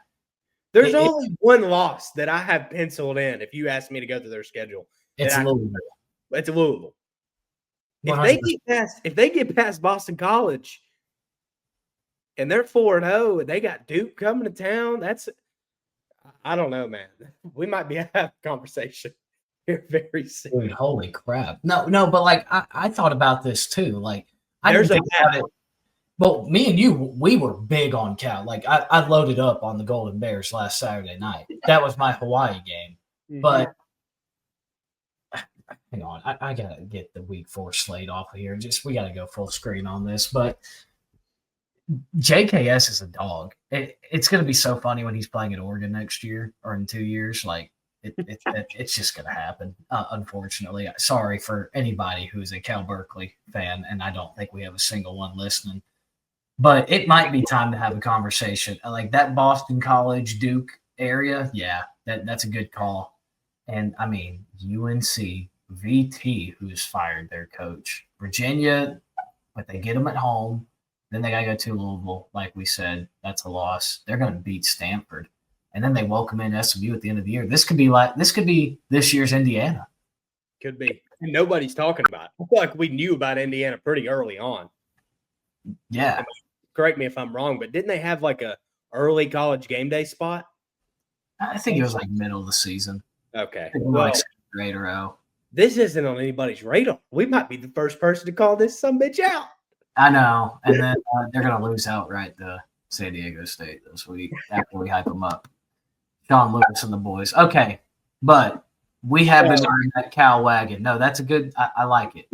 There's only one loss that I have penciled in. If you ask me to go through their schedule, It's Louisville. It's Louisville. 100%. If they get past Boston College, and they're 4-0, and they got Duke coming to town, I don't know, man. We might be having a conversation here very soon. Dude, holy crap! No, but like I thought about this too. Like I There's didn't think about it. Well, me and you, we were big on Cal. Like I loaded up on the Golden Bears last Saturday night. That was my Hawaii game. Mm-hmm. But hang on, I gotta get the week 4 slate off of here. We gotta go full screen on this. But JKS is a dog. It's gonna be so funny when he's playing at Oregon next year or in 2 years. Like it's just gonna happen. Unfortunately, sorry for anybody who's a Cal Berkeley fan, and I don't think we have a single one listening. But it might be time to have a conversation. Like that Boston College, Duke area, yeah, that's a good call. And I mean, UNC, VT, who's fired their coach. Virginia, but they get them at home. Then they got to go to Louisville, like we said. That's a loss. They're going to beat Stanford. And then they welcome in SMU at the end of the year. This could be this year's Indiana. Could be. And nobody's talking about it. I feel like we knew about Indiana pretty early on. Yeah. Correct me if I'm wrong, but didn't they have like a early college game day spot? I think it was like middle of the season. Okay. Well, like grade or O. This isn't on anybody's radar. We might be the first person to call this some bitch out. I know. And then they're going to lose outright to San Diego State this week after we hype them up. Sean Lewis and the boys. Okay. But we have been riding that Cal wagon. No, that's a good – I like it.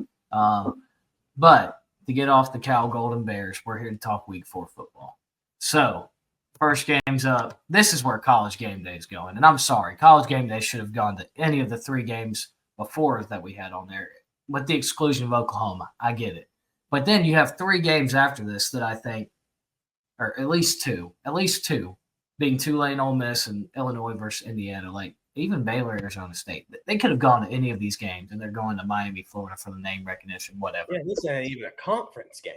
But to get off the Cal Golden Bears, we're here to talk week 4 football. So, first game's up. This is where College Game Day is going. And I'm sorry, College Game Day should have gone to any of the 3 games before that we had on there, with the exclusion of Oklahoma. I get it. But then you have 3 games after this that I think, or at least two, being Tulane, Ole Miss, and Illinois versus Indiana. Like, even Baylor, Arizona State. They could have gone to any of these games, and they're going to Miami, Florida for the name recognition, whatever. Yeah, this isn't even a conference game.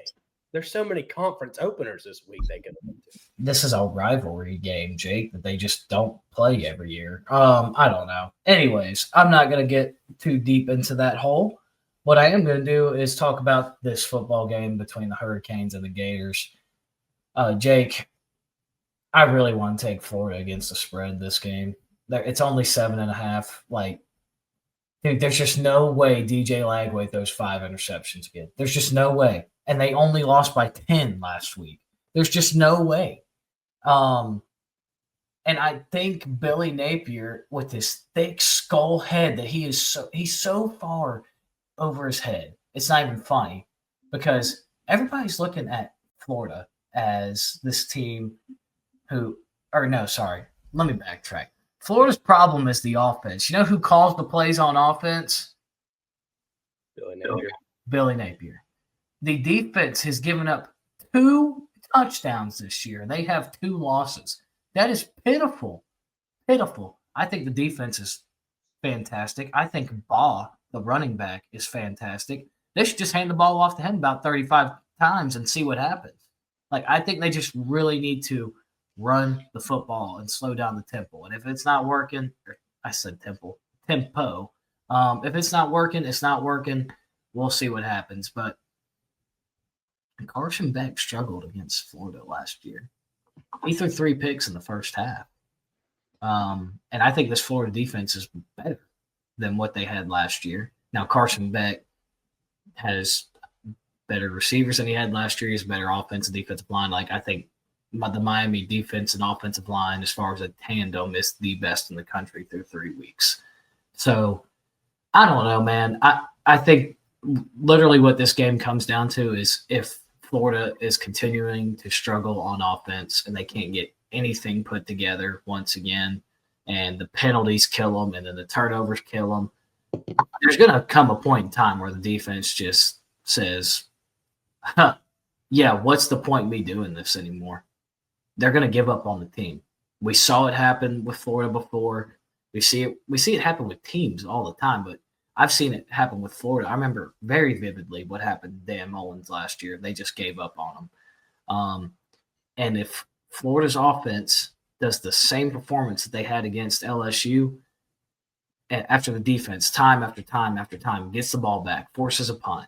There's so many conference openers this week they could have to. This is a rivalry game, Jake, that they just don't play every year. I don't know. Anyways, I'm not going to get too deep into that hole. What I am going to do is talk about this football game between the Hurricanes and the Gators. Jake, I really want to take Florida against the spread this game. It's only 7.5. Like, dude, there's just no way DJ Lagway throws 5 interceptions again. There's just no way. And they only lost by 10 last week. There's just no way. And I think Billy Napier, with his thick skull head, that he's so far over his head. It's not even funny, because everybody's looking at Florida as this team let me backtrack. Florida's problem is the offense. You know who calls the plays on offense? Billy Napier. The defense has given up 2 touchdowns this year. They have 2 losses. That is pitiful. Pitiful. I think the defense is fantastic. I think Baugh, the running back, is fantastic. They should just hand the ball off to him about 35 times and see what happens. Like, I think they just really need to run the football and slow down the tempo. And if it's not working, I said tempo. If it's not working, it's not working. We'll see what happens. But Carson Beck struggled against Florida last year. He threw 3 picks in the first half. And I think this Florida defense is better than what they had last year. Now, Carson Beck has better receivers than he had last year. He has better offensive defensive line. Like, I think the Miami defense and offensive line, as far as a tandem, is the best in the country through 3 weeks. So, I don't know, man. I think literally what this game comes down to is if Florida is continuing to struggle on offense and they can't get anything put together once again, and the penalties kill them and then the turnovers kill them, there's going to come a point in time where the defense just says, yeah, what's the point of me doing this anymore? They're going to give up on the team. We saw it happen with Florida before. We see it happen with teams all the time, but I've seen it happen with Florida. I remember very vividly what happened to Dan Mullins last year. They just gave up on him. And if Florida's offense does the same performance that they had against LSU after the defense, time after time after time, gets the ball back, forces a punt,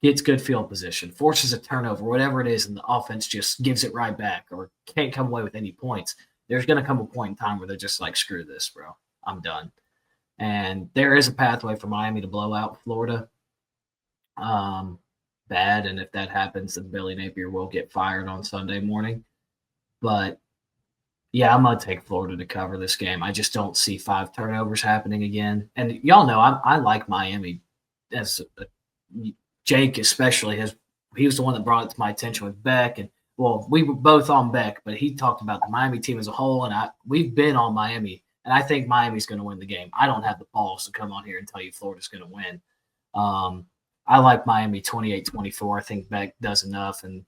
gets good field position, forces a turnover, whatever it is, and the offense just gives it right back or can't come away with any points, there's going to come a point in time where they're just like, screw this, bro. I'm done. And there is a pathway for Miami to blow out Florida. Bad, and if that happens, then Billy Napier will get fired on Sunday morning. But yeah, I'm gonna take Florida to cover this game. I just don't see 5 turnovers happening again. And y'all know I like Miami. As Jake especially he was the one that brought it to my attention with Beck, and well, we were both on Beck, but he talked about the Miami team as a whole, and we've been on Miami, and I think Miami's going to win the game. I don't have the balls to come on here and tell you Florida's going to win. I like Miami 28-24. I think Beck does enough, and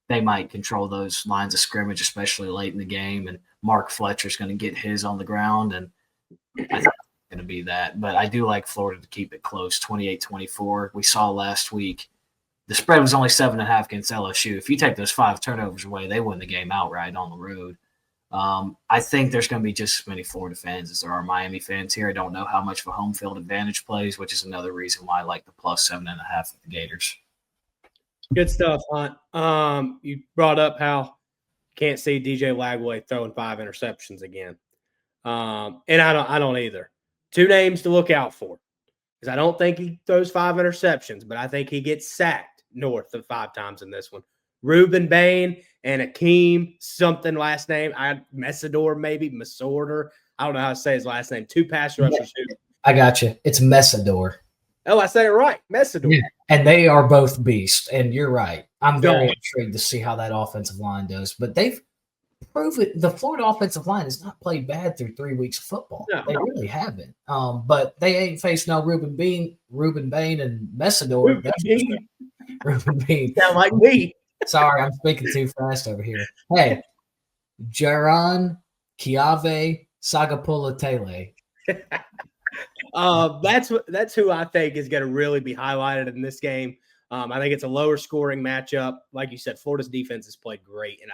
they might control those lines of scrimmage, especially late in the game. And Mark Fletcher's going to get his on the ground, and I think it's going to be that. But I do like Florida to keep it close, 28-24. We saw last week the spread was only 7.5 against LSU. If you take those 5 turnovers away, they win the game outright on the road. I think there's going to be just as many Florida fans as there are Miami fans here. I don't know how much of a home field advantage plays, which is another reason why I like the plus 7.5 of the Gators. Good stuff, Hunt. You brought up how you can't see DJ Lagway throwing 5 interceptions again. And I don't either. 2 names to look out for, because I don't think he throws 5 interceptions, but I think he gets sacked north of 5 times in this one. Ruben Bain and Akeem, something last name. Messidor, maybe Masorder. I don't know how to say his last name. 2 pass rushers. I got you. It's Messidor. Oh, I said it right. Messidor. Yeah. And they are both beasts. And you're right. I'm very intrigued to see how that offensive line does. But they've proven the Florida offensive line has not played bad through 3 weeks of football. No, they really haven't. But they ain't faced no Ruben Bain, and Messidor. Ruben Bain. Sound like me. Sorry, I'm speaking too fast over here. Hey, Jaron Kiave Sagapula-Tele. That's who I think is going to really be highlighted in this game. I think it's a lower scoring matchup. Like you said, Florida's defense has played great, and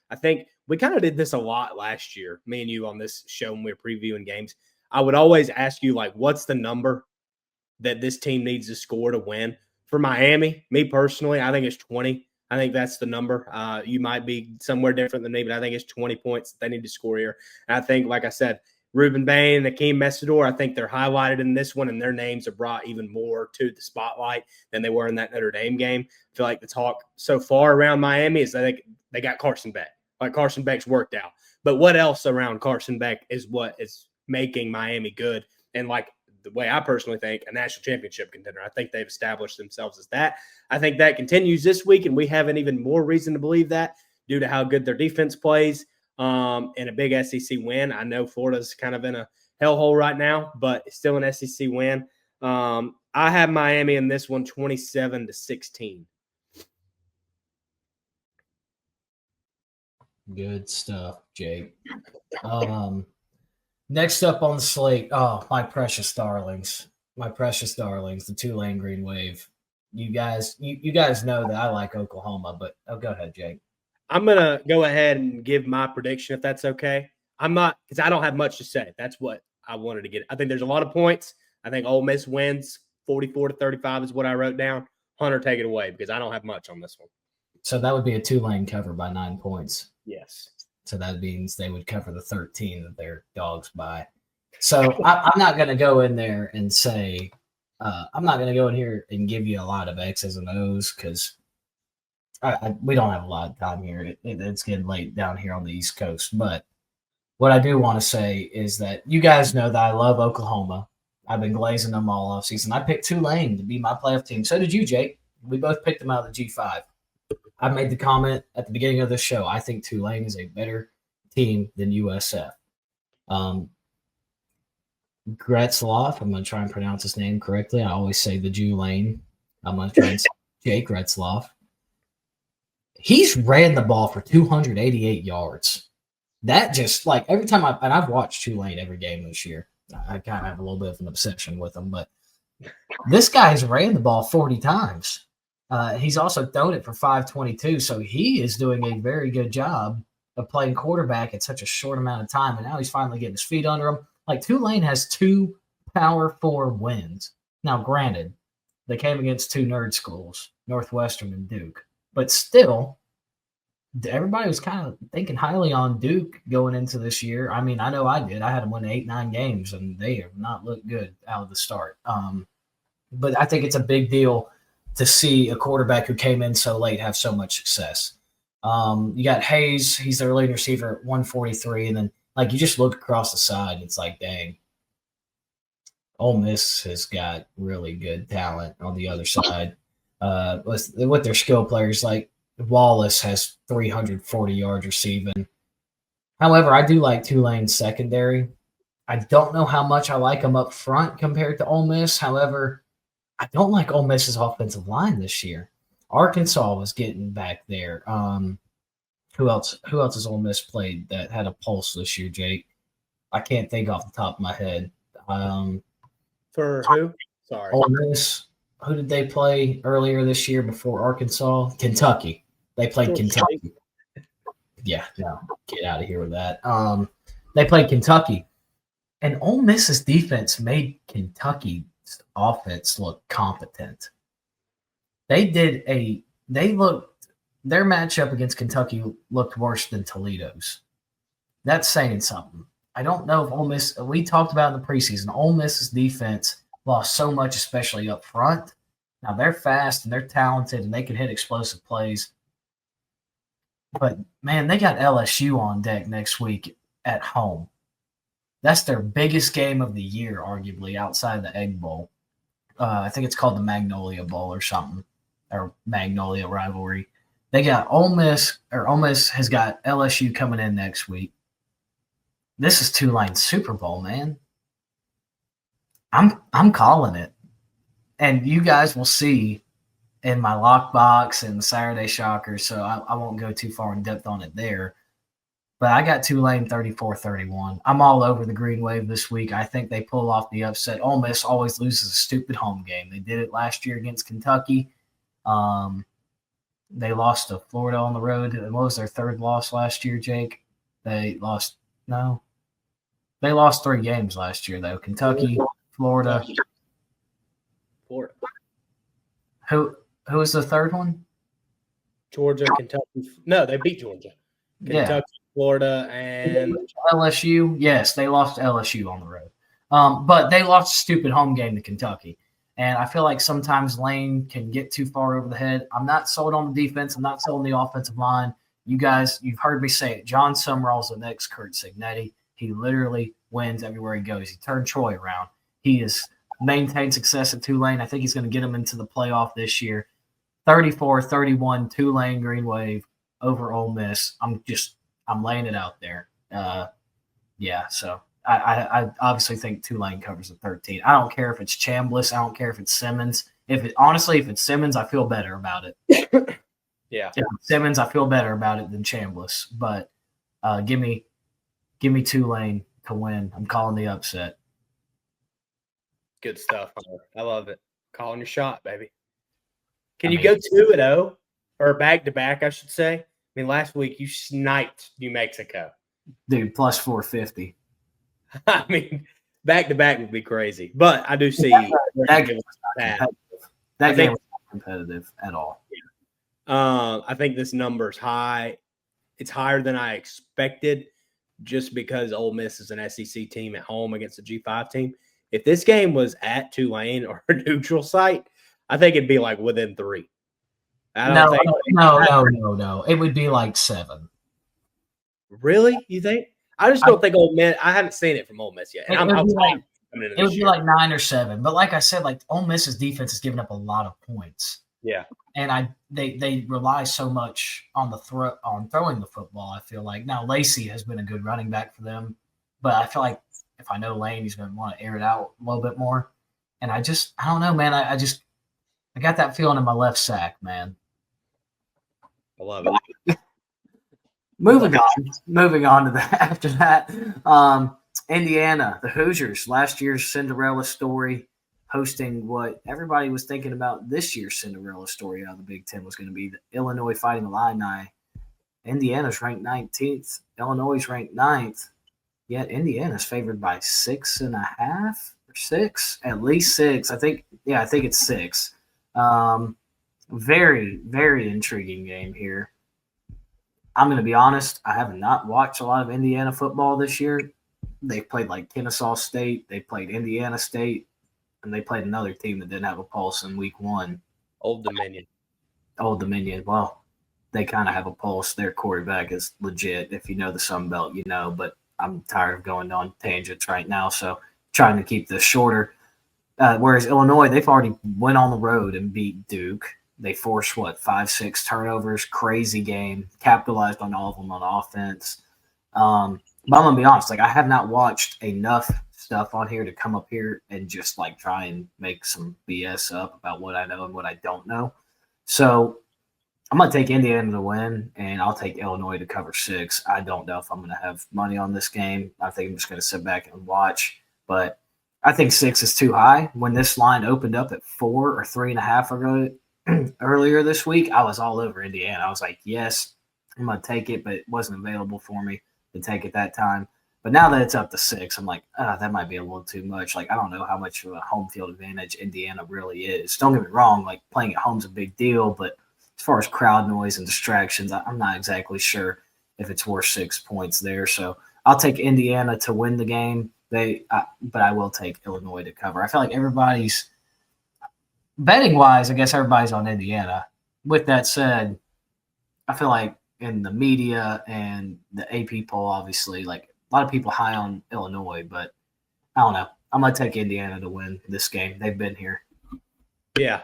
I think we kind of did this a lot last year, me and you on this show when we were previewing games. I would always ask you, like, what's the number that this team needs to score to win? For Miami, me personally, I think it's 20. I think that's the number. You might be somewhere different than me, but I think it's 20 points they need to score here. And I think, like I said, Ruben Bain and Akeem Messidor, I think they're highlighted in this one, and their names are brought even more to the spotlight than they were in that Notre Dame game. I feel like the talk so far around Miami is that they got Carson Beck. Like, Carson Beck's worked out. But what else around Carson Beck is what is making Miami good? And, like, the way I personally think, a national championship contender. I think they've established themselves as that. I think that continues this week, and we have an even more reason to believe that due to how good their defense plays and a big SEC win. I know Florida's kind of in a hellhole right now, but it's still an SEC win. I have Miami in this one 27-16. Good stuff, Jake. Next up on the slate, my precious darlings, the Tulane Green Wave. You guys know that I like Oklahoma, but go ahead, Jake. I'm gonna go ahead and give my prediction if that's okay. I'm not, because I don't have much to say. That's what I wanted to get. I think there's a lot of points. I think Ole Miss wins 44-35 is what I wrote down. Hunter, take it away, because I don't have much on this one. So that would be a Tulane cover by 9 points. Yes. So that means they would cover the 13 that they're dogs by. So I'm not going to go in there and say, I'm not going to go in here and give you a lot of X's and O's, because we don't have a lot of time here. It's getting late down here on the East Coast. But what I do want to say is that you guys know that I love Oklahoma. I've been glazing them all off season. I picked Tulane to be my playoff team. So did you, Jake. We both picked them out of the G5. I made the comment at the beginning of the show. I think Tulane is a better team than USF. Gretzloff, I'm going to try and pronounce his name correctly. I always say the Jew Lane. I'm going to try and say Jake Gretzloff. He's ran the ball for 288 yards. That just, like, every time I've watched Tulane every game this year. I kind of have a little bit of an obsession with him, but this guy's ran the ball 40 times. He's also thrown it for 522, so he is doing a very good job of playing quarterback at such a short amount of time, and now he's finally getting his feet under him. Like Tulane has 2 Power 4 wins. Now, granted, they came against 2 nerd schools, Northwestern and Duke, but still, everybody was kind of thinking highly on Duke going into this year. I mean, I know I did. I had them win 8, 9 games, and they have not looked good out of the start. But I think it's a big deal to see a quarterback who came in so late have so much success. You got Hayes. He's their leading receiver at 143. And then, like, you just look across the side, and it's like, dang, Ole Miss has got really good talent on the other side. With their skill players, like Wallace has 340 yards receiving. However, I do like Tulane's secondary. I don't know how much I like them up front compared to Ole Miss. However, I don't like Ole Miss's offensive line this year. Arkansas was getting back there. Who else has Ole Miss played that had a pulse this year, Jake? I can't think off the top of my head. For who? Sorry. Ole Miss. Who did they play earlier this year before Arkansas? Kentucky. They played Kentucky. Yeah, no, get out of here with that. They played Kentucky, and Ole Miss's defense made Kentucky's offense look competent. Their matchup against Kentucky looked worse than Toledo's. That's saying something. I don't know if Ole Miss, we talked about in the preseason, Ole Miss's defense lost so much, especially up front. Now they're fast and they're talented and they can hit explosive plays. But man, they got LSU on deck next week at home. That's their biggest game of the year, arguably, outside the Egg Bowl. I think it's called the Magnolia Bowl or something, or Magnolia Rivalry. They got Ole Miss has got LSU coming in next week. This is Tulane's Super Bowl, man. I'm calling it. And you guys will see in my lockbox and the Saturday Shockers, so I won't go too far in depth on it there. But I got Tulane 34-31. I'm all over the Green Wave this week. I think they pull off the upset. Ole Miss always loses a stupid home game. They did it last year against Kentucky. They lost to Florida on the road. What was their third loss last year, Jake? They lost 3 games last year, though. Kentucky, Florida. Who was the third one? Georgia, Kentucky. No, they beat Georgia. Kentucky, Florida, and LSU. Yes, they lost to LSU on the road. But they lost a stupid home game to Kentucky. And I feel like sometimes Lane can get too far over the head. I'm not sold on the defense. I'm not sold on the offensive line. You guys, you've heard me say it. John Summerall's the next Curt Cignetti. He literally wins everywhere he goes. He turned Troy around. He has maintained success at Tulane. I think he's going to get them into the playoff this year. 34-31, Tulane Green Wave over Ole Miss. I'm laying it out there. So I obviously think Tulane covers the 13. I don't care if it's Chambliss. I don't care if it's Simmons. If it's Simmons, I feel better about it. Yeah. If it's Simmons, I feel better about it than Chambliss. But give me Tulane to win. I'm calling the upset. Good stuff. I love it. Calling your shot, baby. Can you go 2-0 or back-to-back, I should say? I mean, last week you sniped New Mexico. Dude, plus 450. I mean, back-to-back would be crazy. But I do see that game was not competitive at all. I think this number's high. It's higher than I expected just because Ole Miss is an SEC team at home against a G5 team. If this game was at Tulane or a neutral site, I think it'd be like within 3. No. It would be like 7. Really? You think? I just don't think Ole Miss. I haven't seen it from Ole Miss yet. And it would be like 9 or 7. But like I said, like Ole Miss's defense has given up a lot of points. Yeah. And they rely so much on throwing the football. I feel like now Lacey has been a good running back for them, but I feel like if I know Lane, he's going to want to air it out a little bit more. And I don't know, man. I got that feeling in my left sack, man. I love it. Moving on to that. After that, Indiana, the Hoosiers, last year's Cinderella story, hosting what everybody was thinking about this year's Cinderella story out of the Big Ten was going to be the Illinois Fighting Illini Indiana's ranked 19th. Illinois is ranked 9th. Yet Indiana's favored by 6.5 or 6, at least 6. I think it's 6. Very, very intriguing game here. I'm going to be honest. I have not watched a lot of Indiana football this year. They played like Kennesaw State. They played Indiana State. And they played another team that didn't have a pulse in week 1. Old Dominion. Well, they kind of have a pulse. Their quarterback is legit. If you know the Sun Belt, you know. But I'm tired of going on tangents right now, so trying to keep this shorter. Whereas Illinois, they've already went on the road and beat Duke. They forced, 5-6 turnovers, crazy game, capitalized on all of them on offense. But I'm going to be honest, I have not watched enough stuff on here to come up here and just, try and make some BS up about what I know and what I don't know. So I'm going to take Indiana to win, and I'll take Illinois to cover 6. I don't know if I'm going to have money on this game. I think I'm just going to sit back and watch. But I think 6 is too high. When this line opened up at 4 or 3.5 earlier this week, I was all over Indiana. I was like, yes, I'm going to take it, but it wasn't available for me to take at that time. But now that it's up to 6, I'm like, that might be a little too much. I don't know how much of a home field advantage Indiana really is. Don't get me wrong, playing at home is a big deal, but as far as crowd noise and distractions, I'm not exactly sure if it's worth 6 points there. So I'll take Indiana to win the game. But I will take Illinois to cover. I feel like everybody's betting wise, I guess everybody's on Indiana. With that said, I feel like in the media and the AP poll, obviously, a lot of people high on Illinois, but I don't know. I'm going to take Indiana to win this game. They've been here. Yeah.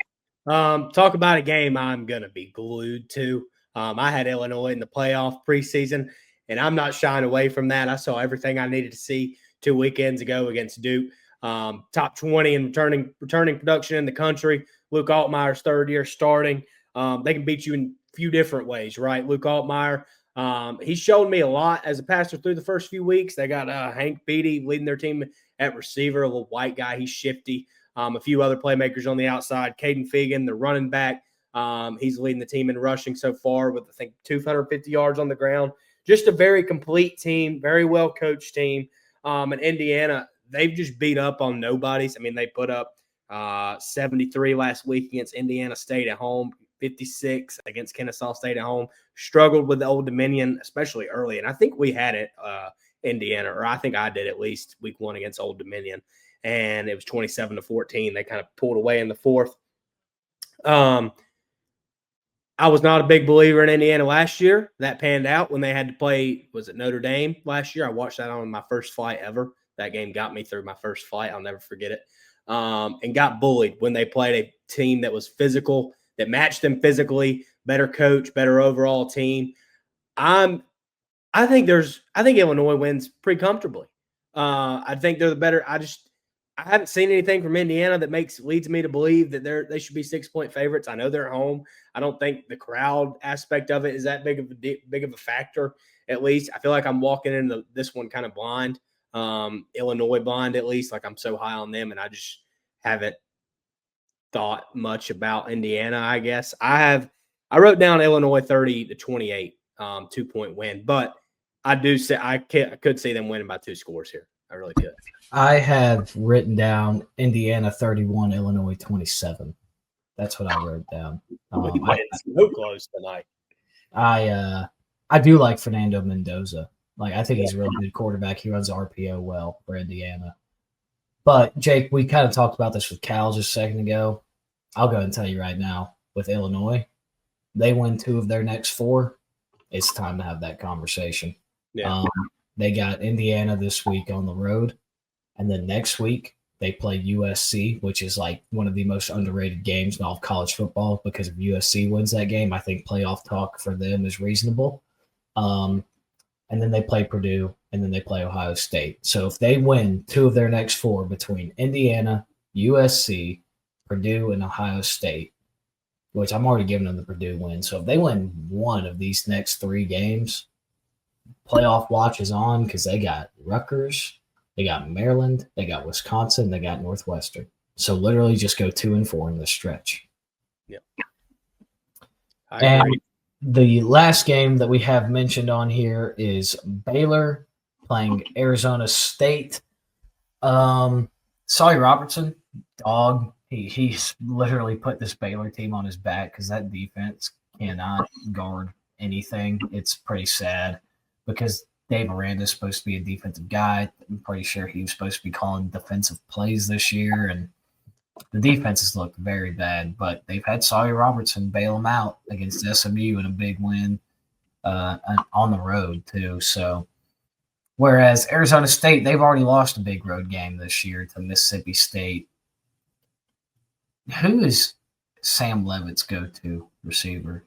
Talk about a game I'm going to be glued to. I had Illinois in the playoff preseason, and I'm not shying away from that. I saw everything I needed to see 2 weekends ago against Duke. Top 20 in returning production in the country. Luke Altmaier's third year starting. They can beat you in a few different ways, right? Luke Altmaier, he's shown me a lot as a passer through the first few weeks. They got Hank Beatty leading their team at receiver, a little white guy. He's shifty. A few other playmakers on the outside. Caden Fegan, the running back. He's leading the team in rushing so far with, I think, 250 yards on the ground. Just a very complete team, very well-coached team. And Indiana, they've just beat up on nobodies. I mean, they put up 73 last week against Indiana State at home, 56 against Kennesaw State at home. Struggled with the Old Dominion, especially early. And I think we had it, Indiana, or I think I did at least week 1 against Old Dominion. And it was 27-14. They kind of pulled away in the fourth. I was not a big believer in Indiana last year. That panned out when they had to play, was it Notre Dame last year? I watched that on my first flight ever. That game got me through my first flight. I'll never forget it. And got bullied when they played a team that was physical, that matched them physically, better coach, better overall team. I think Illinois wins pretty comfortably. I think they're the better. I haven't seen anything from Indiana that leads me to believe that they should be 6-point favorites. I know they're home. I don't think the crowd aspect of it is that big of a factor. At least I feel like I'm walking into this one kind of blind, Illinois blind at least. I'm so high on them, and I just haven't thought much about Indiana. I guess I wrote down Illinois 30-28, 2-point win, but I do say I could see them winning by 2 scores here. I really could. I have written down Indiana 31, Illinois 27. That's what I wrote down. It's so close tonight. I do like Fernando Mendoza. I think he's a really good quarterback. He runs RPO well for Indiana. But, Jake, we kind of talked about this with Cal just a second ago. I'll go ahead and tell you right now, with Illinois, they win 2 of their next 4. It's time to have that conversation. Yeah. They got Indiana this week on the road. And then next week, they play USC, which is one of the most underrated games in all of college football because if USC wins that game, I think playoff talk for them is reasonable. And then they play Purdue, and then they play Ohio State. So if they win 2 of their next 4 between Indiana, USC, Purdue, and Ohio State, which I'm already giving them the Purdue win. So if they win 1 of these next 3 games, playoff watch is on because they got Rutgers, they got Maryland, they got Wisconsin, they got Northwestern. So literally just go 2-4 in this stretch. Yeah. And The last game that we have mentioned on here is Baylor playing Arizona State. Solly Robertson, dog. He's literally put this Baylor team on his back because that defense cannot guard anything. It's pretty sad because Dave Aranda is supposed to be a defensive guy. I'm pretty sure he was supposed to be calling defensive plays this year, and the defenses look very bad. But they've had Solly Robertson bail them out against SMU in a big win on the road too. So. Whereas Arizona State, they've already lost a big road game this year to Mississippi State. Who is Sam Levitt's go-to receiver?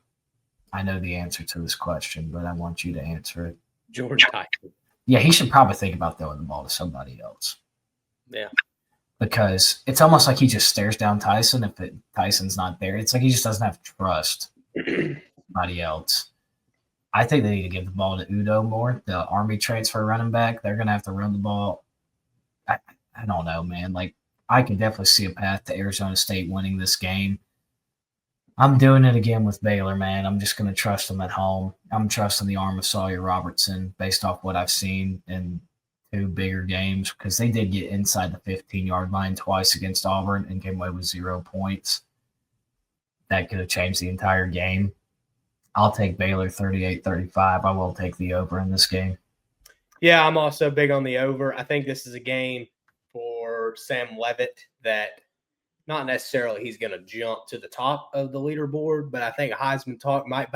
I know the answer to this question, but I want you to answer it. George Tyson. Yeah, he should probably think about throwing the ball to somebody else. Yeah. Because it's almost like he just stares down Tyson if Tyson's not there. It's like he just doesn't have trust in anybody else. I think they need to give the ball to Udo more, the Army transfer running back. They're going to have to run the ball. I don't know, man. Like, I can definitely see a path to Arizona State winning this game. I'm doing it again with Baylor, man. I'm just going to trust them at home. I'm trusting the arm of Sawyer Robertson based off what I've seen in two bigger games because they did get inside the 15-yard line twice against Auburn and came away with 0 points. That could have changed the entire game. I'll take Baylor 38-35. I will take the over in this game. Yeah, I'm also big on the over. I think this is a game for Sam Levitt that not necessarily he's going to jump to the top of the leaderboard, but I think Heisman talk might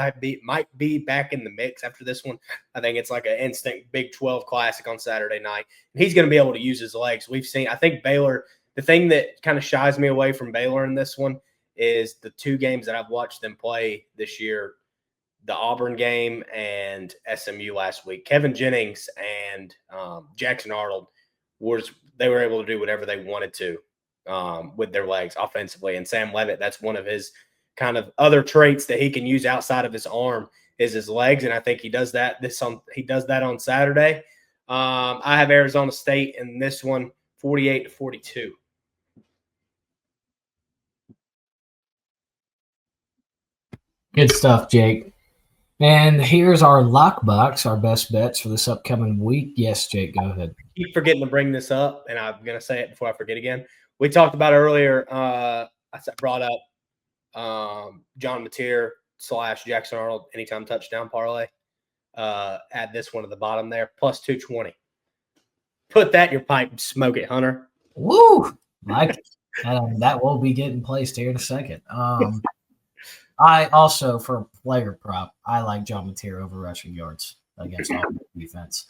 be back in the mix after this one. I think it's like an instant Big 12 classic on Saturday night. And he's going to be able to use his legs. We've seen – I think Baylor – the thing that kind of shies me away from Baylor in this one is the two games that I've watched them play this year, the Auburn game and SMU last week. Kevin Jennings and Jackson Arnold they were able to do whatever they wanted to with their legs offensively. And Sam Levitt, that's one of his kind of other traits that he can use outside of his arm is his legs. And I think he does that on Saturday. I have Arizona State in this one, 48-42. Good stuff, Jake. And here's our lock box, our best bets for this upcoming week. Yes, Jake, go ahead. I keep forgetting to bring this up, and I'm going to say it before I forget again. We talked about earlier, I brought up John Mateer / Jackson Arnold anytime touchdown parlay. Add this one at the bottom there, plus 220. Put that in your pipe and smoke it, Hunter. Woo! Like that will be getting placed here in a second. I also, for a player prop, I like John Mateer over rushing yards against Auburn defense.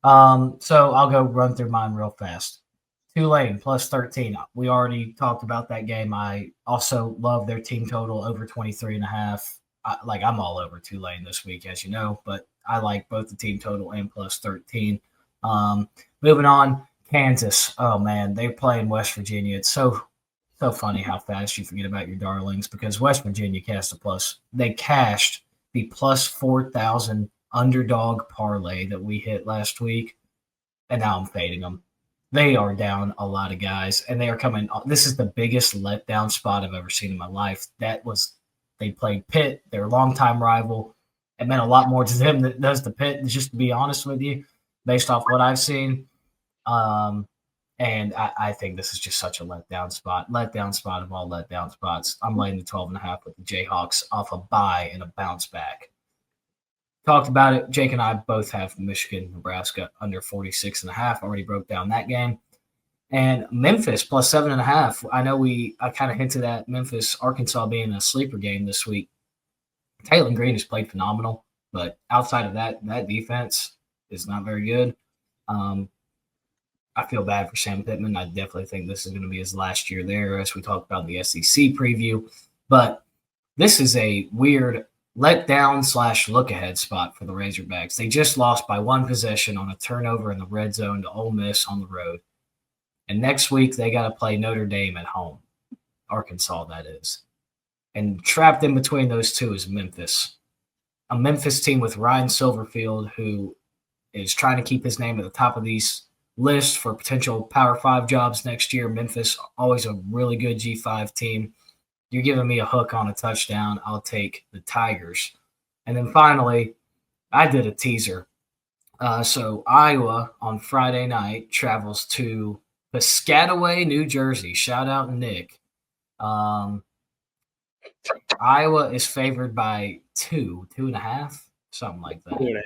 So I'll go run through mine real fast. Tulane plus 13. We already talked about that game. I also love their team total over 23.5. I'm all over Tulane this week, as you know, but I like both the team total and plus 13. Moving on, Kansas. Oh, man, they're playing West Virginia. It's so funny how fast you forget about your darlings because West Virginia they cashed the plus 4,000 underdog parlay that we hit last week, and now I'm fading them. They are down a lot of guys, and they are coming. This is the biggest letdown spot I've ever seen in my life. They played Pitt, their longtime rival. It meant a lot more to them than it does to Pitt, just to be honest with you, based off what I've seen. And I think this is just such a letdown spot of all letdown spots. I'm laying the 12.5 with the Jayhawks off a bye and a bounce back. Talked about it. Jake and I both have Michigan, Nebraska under 46.5. Already broke down that game. And Memphis plus 7.5. I know I kind of hinted at Memphis, Arkansas being a sleeper game this week. Taylor Green has played phenomenal, but outside of that defense is not very good. I feel bad for Sam Pittman. I definitely think this is going to be his last year there, as we talked about in the SEC preview. But this is a weird letdown / look-ahead spot for the Razorbacks. They just lost by one possession on a turnover in the red zone to Ole Miss on the road. And next week, they got to play Notre Dame at home. Arkansas, that is. And trapped in between those two is Memphis. A Memphis team with Ryan Silverfield, who is trying to keep his name at the top of these list for potential Power 5 jobs next year. Memphis, always a really good G5 team. You're giving me a hook on a touchdown. I'll take the Tigers And then finally, I did a teaser. So Iowa on Friday night travels to Piscataway, New Jersey. Shout out Nick. Iowa is favored by 2.5, something like that.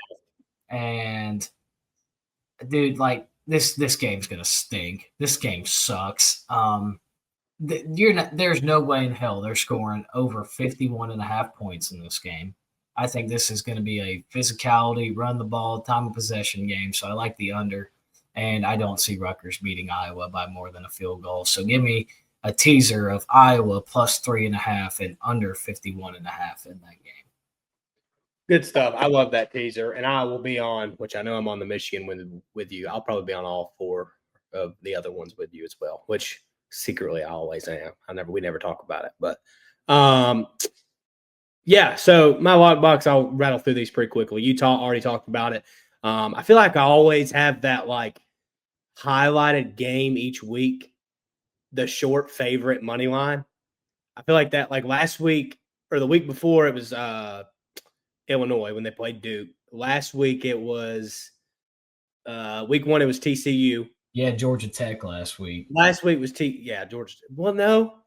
And dude, like this game's gonna stink. This game sucks. There's no way in hell they're scoring over 51.5 points in this game. I think this is going to be a physicality, run the ball, time of possession game. So I like the under, and I don't see Rutgers beating Iowa by more than a field goal. So give me a teaser of Iowa plus 3.5 and under 51.5 in that game. Good stuff. I love that teaser, and I will be on, which I know I'm on the Michigan with you. I'll probably be on all 4 of the other ones with you as well, which secretly I always am. We never talk about it, but yeah. So my lock box, I'll rattle through these pretty quickly. Utah already talked about it. I feel like I always have that like highlighted game each week, the short favorite money line. I feel like that, like last week or the week before, it was Illinois when they played Duke. Last week it was week 1. It was TCU. Yeah, Georgia Tech last week. Last week was Georgia. Well, no.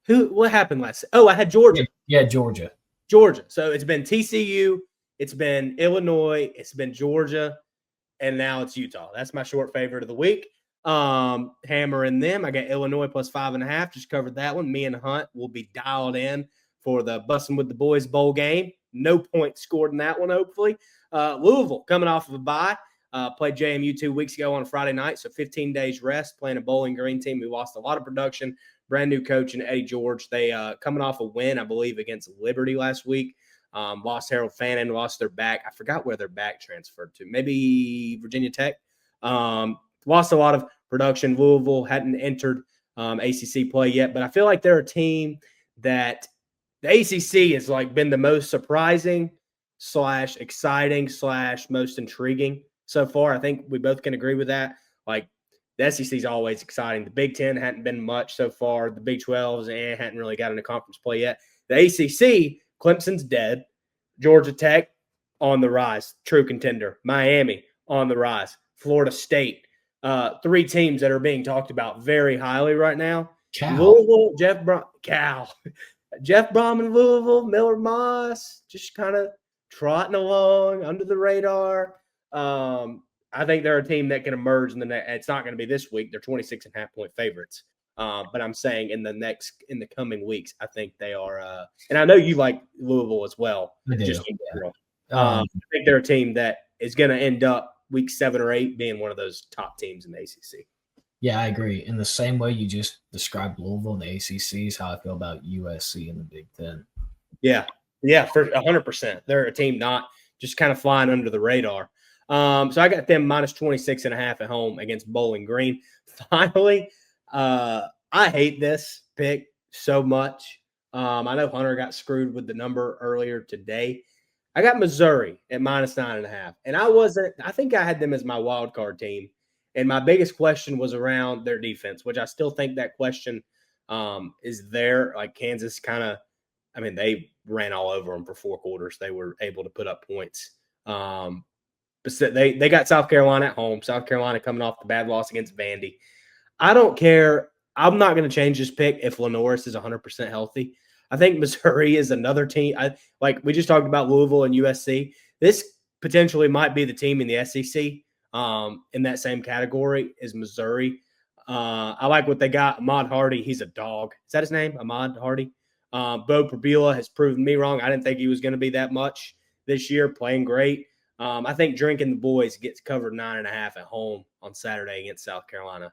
What happened last? Oh, I had Georgia. Yeah, Georgia. So it's been TCU, it's been Illinois, it's been Georgia, and now it's Utah. That's my short favorite of the week. Hammering them. I got Illinois plus 5.5. Just covered that one. Me and Hunt will be dialed in for the Bussin' with the Boys bowl game. No points scored in that one, hopefully. Louisville coming off of a bye. Played JMU 2 weeks ago on a Friday night, so 15 days rest, playing a Bowling Green team who lost a lot of production. Brand new coach and Eddie George. They coming off a win, I believe, against Liberty last week. Lost Harold Fannin, lost their back. I forgot where their back transferred to. Maybe Virginia Tech. Lost a lot of production. Louisville hadn't entered ACC play yet, but I feel like they're a team that the ACC has like been the most surprising / exciting / most intriguing so far. I think we both can agree with that. Like the SEC is always exciting. The Big Ten hadn't been much so far. The Big 12s hadn't really got into conference play yet. The ACC, Clemson's dead. Georgia Tech on the rise, true contender. Miami on the rise. Florida State. 3 teams that are being talked about very highly right now. Louisville, Jeff Brom in Louisville, Miller Moss, just kind of trotting along under the radar. I think they're a team that can emerge in the next. It's not going to be this week. They're 26.5 point favorites. But I'm saying in the coming weeks, I think they are. And I know you like Louisville as well. Just in general. I think they're a team that is going to end up week 7 or 8 being one of those top teams in the ACC. Yeah, I agree. In the same way you just described Louisville and the ACC is how I feel about USC and the Big Ten. Yeah, for 100%. They're a team not just kind of flying under the radar. So I got them minus 26.5 at home against Bowling Green. Finally, I hate this pick so much. I know Hunter got screwed with the number earlier today. I got Missouri at minus 9.5. And I think I had them as my wild card team. And my biggest question was around their defense, which I still think that question is there. Like Kansas they ran all over them for 4 quarters. They were able to put up points. But they got South Carolina at home. South Carolina coming off the bad loss against Vandy. I don't care. I'm not going to change this pick if Lenoris is 100% healthy. I think Missouri is another team. Like we just talked about Louisville and USC. This potentially might be the team in the SEC in that same category as Missouri. I like what they got. Ahmad Hardy, he's a dog. Is that his name? Ahmad Hardy? Bo Prabila has proven me wrong. I didn't think he was going to be that much this year, playing great. I think Drinking the Boys gets covered 9.5 at home on Saturday against South Carolina.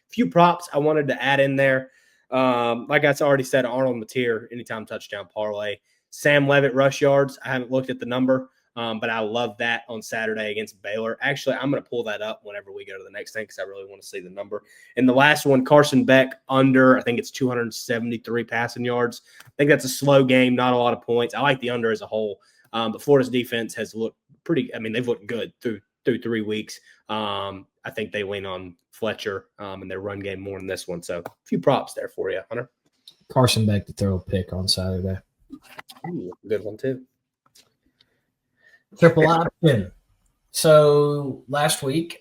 Few props I wanted to add in there. Like I already said, Arnold Mateer, anytime touchdown parlay. Sam Levitt rush yards. I haven't looked at the number, but I love that on Saturday against Baylor. Actually, I'm going to pull that up whenever we go to the next thing because I really want to see the number. And the last one, Carson Beck under, I think it's 273 passing yards. I think that's a slow game, not a lot of points. I like the under as a whole. But Florida's defense has looked pretty – they've looked good through 3 weeks. I think they lean on Fletcher and their run game more in this one. So a few props there for you, Hunter. Carson Beck to throw a pick on Saturday. Ooh, good one too. Triple option. So last week,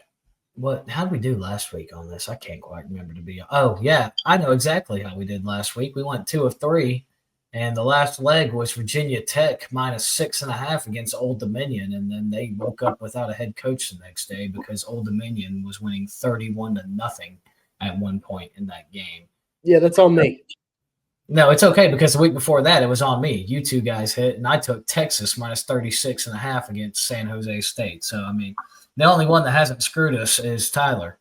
how did we do last week on this? I can't quite remember to be. Oh yeah, I know exactly how we did last week. We went 2 of 3, and the last leg was Virginia Tech -6.5 against Old Dominion, and then they woke up without a head coach the next day because Old Dominion was winning 31-0 at one point in that game. Yeah, that's on me. No, it's okay because the week before that it was on me. You two guys hit, and I took Texas -36.5 against San Jose State. So I mean, the only one that hasn't screwed us is Tyler.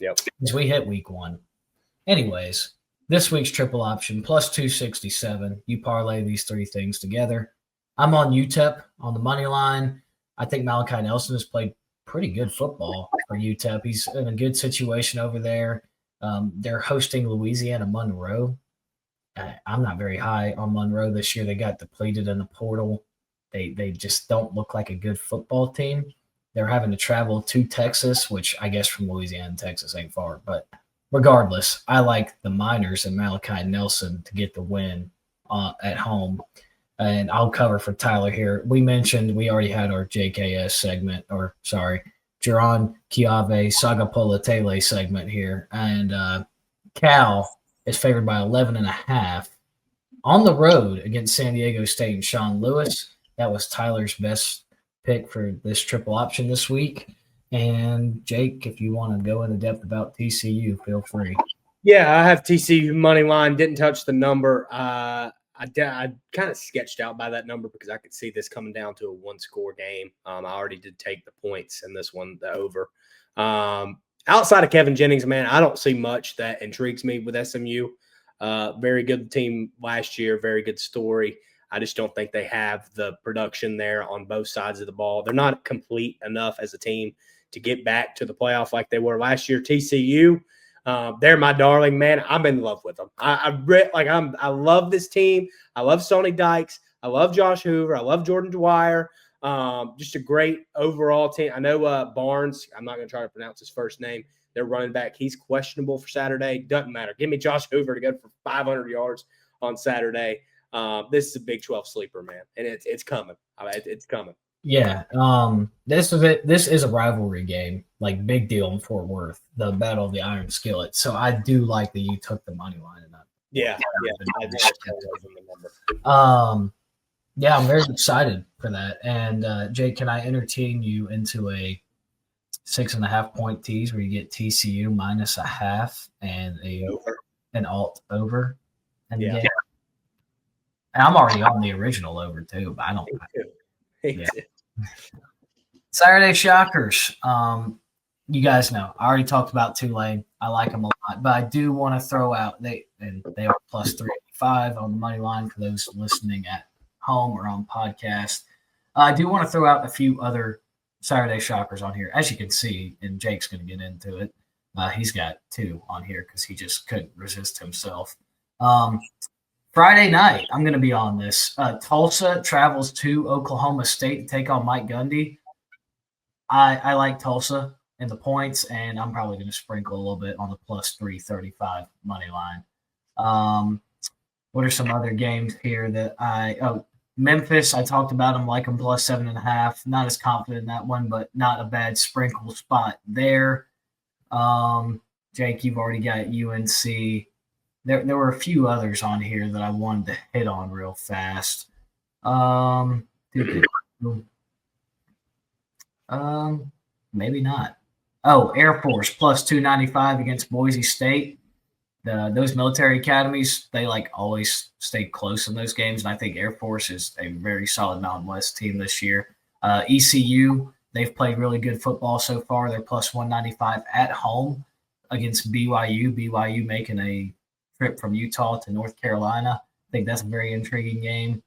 Yep. Because we hit week 1. Anyways, this week's triple option +267. You parlay these 3 things together. I'm on UTEP on the money line. I think Malachi Nelson has played pretty good football for UTEP. He's in a good situation over there. They're hosting Louisiana Monroe. I'm not very high on Monroe this year. They got depleted in the portal. They just don't look like a good football team. They're having to travel to Texas, which I guess from Louisiana and Texas ain't far. But regardless, I like the Miners and Malachi Nelson to get the win at home. And I'll cover for Tyler here. We already had our JKS segment, Jaron Kiave Sagapola Tele segment here. And Cal is favored by 11.5 on the road against San Diego State and Sean Lewis. That was Tyler's best pick for this triple option this week. And Jake, if you want to go into depth about TCU, feel free. Yeah, I have TCU money line. Didn't touch the number. I kind of sketched out by that number because I could see this coming down to a 1-score game. I already did take the points in this one, the over. Outside of Kevin Jennings, man, I don't see much that intrigues me with SMU. Very good team last year, very good story. I just don't think they have the production there on both sides of the ball. They're not complete enough as a team to get back to the playoff like they were last year. TCU, they're my darling, man. I'm in love with them. I love this team. I love Sonny Dykes. I love Josh Hoover. I love Jordan Dwyer. Just a great overall team. I know Barnes, I'm not going to try to pronounce his first name. Their running back, he's questionable for Saturday. Doesn't matter. Give me Josh Hoover to go for 500 yards on Saturday. This is a Big 12 sleeper, man, and it's coming. It's coming. Yeah, this is a rivalry game, like big deal in Fort Worth, the Battle of the Iron Skillet. So I do like that you took the money line in that. Yeah. Yeah, I'm very excited for that. And Jake, can I entertain you into a 6.5 point tease where you get TCU -0.5 and an alt over? And yeah. And I'm already on the original over too, but I don't. Yeah. Saturday Shockers. You guys know I already talked about Tulane. I like them a lot, but I do want to throw out they are +385 on the money line for those listening at home or on podcast. I do want to throw out a few other Saturday Shockers on here, as you can see, and Jake's going to get into it. He's got 2 on here because he just couldn't resist himself. Friday night, I'm going to be on this. Tulsa travels to Oklahoma State to take on Mike Gundy. I like Tulsa and the points, and I'm probably going to sprinkle a little bit on the +335 money line. What are some other games here that Memphis, I talked about them, like them +7.5. Not as confident in that one, but not a bad sprinkle spot there. Jake, you've already got UNC. There were a few others on here that I wanted to hit on real fast. Maybe not. Oh, Air Force +295 against Boise State. Those military academies, they always stay close in those games. And I think Air Force is a very solid Mountain West team this year. ECU, they've played really good football so far. They're +195 at home against BYU. BYU making a trip from Utah to North Carolina. I think that's a very intriguing game.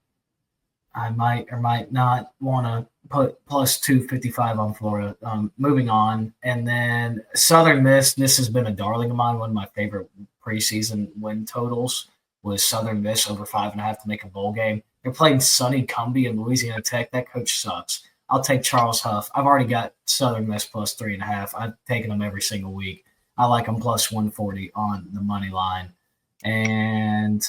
I might or might not want to put +255 on Florida. Moving on. And then Southern Miss, this has been a darling of mine. One of my favorite preseason win totals was Southern Miss over 5.5 to make a bowl game. They're playing Sonny Cumbie and Louisiana Tech. That coach sucks. I'll take Charles Huff. I've already got Southern Miss +3.5. I've taken them every single week. I like them +140 on the money line. And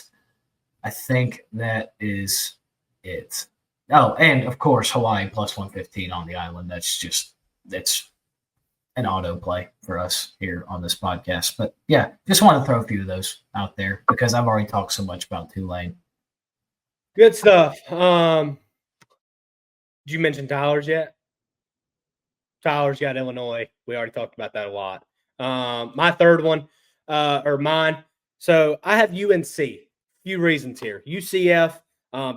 I think that is it. Oh, and of course, Hawaii plus 115 on the island. That's an auto play for us here on this podcast. But yeah, just want to throw a few of those out there because I've already talked so much about Tulane. Good stuff. Did you mention Tyler's yet? Tyler's got Illinois. We already talked about that a lot. My third one, or mine. So I have UNC. Few reasons here. UCF,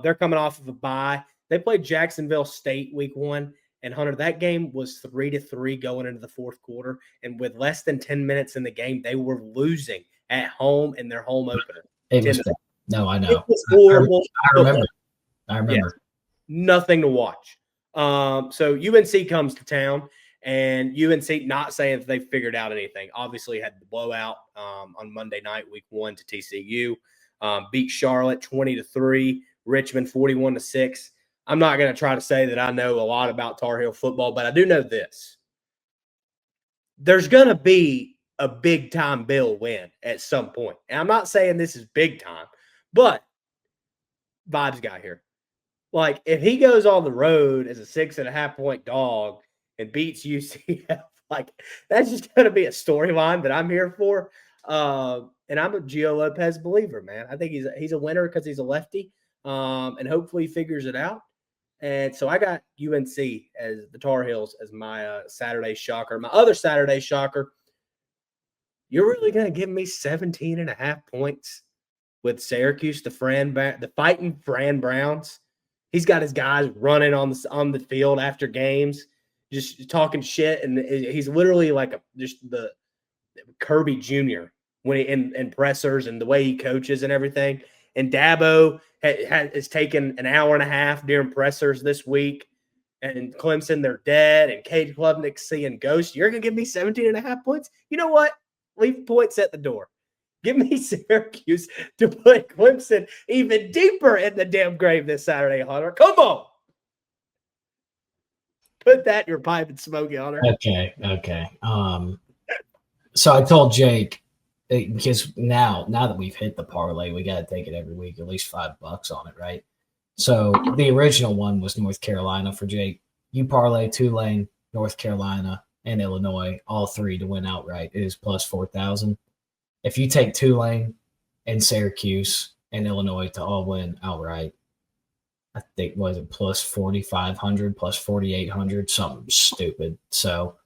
they're coming off of a bye. They played Jacksonville State week 1. And Hunter, that game was 3-3 going into the fourth quarter. And with less than 10 minutes in the game, they were losing at home in their home opener. No, I know. It was horrible. I remember. Yes, nothing to watch. So UNC comes to town, and UNC, not saying that they figured out anything, obviously had the blowout on Monday night, week 1 to TCU. Beat Charlotte 20-3, Richmond 41-6. I'm not going to try to say that I know a lot about Tar Heel football, but I do know this. There's going to be a big-time Bill win at some point. And I'm not saying this is big time, but vibes guy here. Like, if he goes on the road as a 6.5-point dog and beats UCF, like, that's just going to be a storyline that I'm here for. And I'm a Gio Lopez believer, man. I think he's a winner because he's a lefty, and hopefully he figures it out. And so I got UNC as the Tar Heels as my Saturday shocker. My other Saturday shocker, you're really going to give me 17.5 points with Syracuse, the fighting Fran Browns. He's got his guys running on the field after games, just talking shit, and he's literally like just the Kirby Jr. when he in pressers and the way he coaches and everything. And Dabo has taken an hour and a half during pressers this week. And Clemson, they're dead. And Cade Klubnik's seeing ghosts. You're going to give me 17.5 points? You know what? Leave points at the door. Give me Syracuse to put Clemson even deeper in the damn grave this Saturday, Hunter. Come on. Put that in your pipe and smoke it, Hunter. Okay. So I told Jake, because now that we've hit the parlay, we got to take it every week, at least $5 on it, right? So the original one was North Carolina for Jake. You parlay Tulane, North Carolina, and Illinois, all three to win outright. It is plus 4,000. If you take Tulane and Syracuse and Illinois to all win outright, I think was it plus 4,500, plus 4,800, something stupid. So,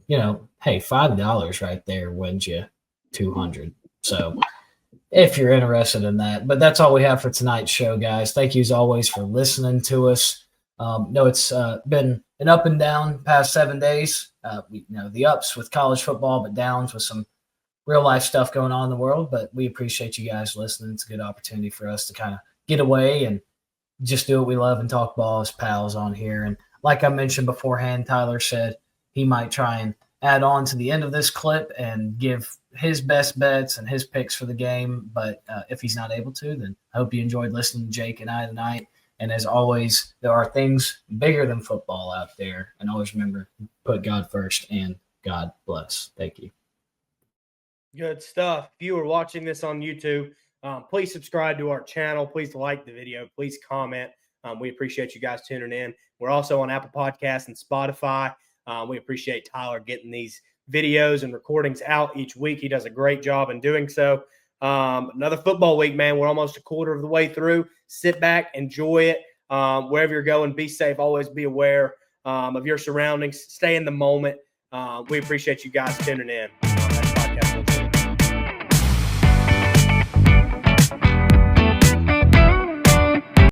hey, $5 right there wins you 200. So if you're interested in that, but that's all we have for tonight's show, guys. Thank you as always for listening to us. No, it's been an up and down past 7 days. The ups with college football, but downs with some real life stuff going on in the world. But we appreciate you guys listening. It's a good opportunity for us to kind of get away and just do what we love and talk ball as pals on here. And like I mentioned beforehand, Tyler said he might try and add on to the end of this clip and give his best bets and his picks for the game. But if he's not able to, then I hope you enjoyed listening to Jake and I tonight. And as always, there are things bigger than football out there. And always remember, put God first and God bless. Thank you. Good stuff. If you are watching this on YouTube, please subscribe to our channel. Please like the video. Please comment. We appreciate you guys tuning in. We're also on Apple Podcasts and Spotify. We appreciate Tyler getting these videos and recordings out each week. He does a great job in doing so. Another football week, man. We're almost a quarter of the way through. Sit back, enjoy it. Wherever you're going, be safe. Always be aware of your surroundings. Stay in the moment. We appreciate you guys tuning in. That's podcast.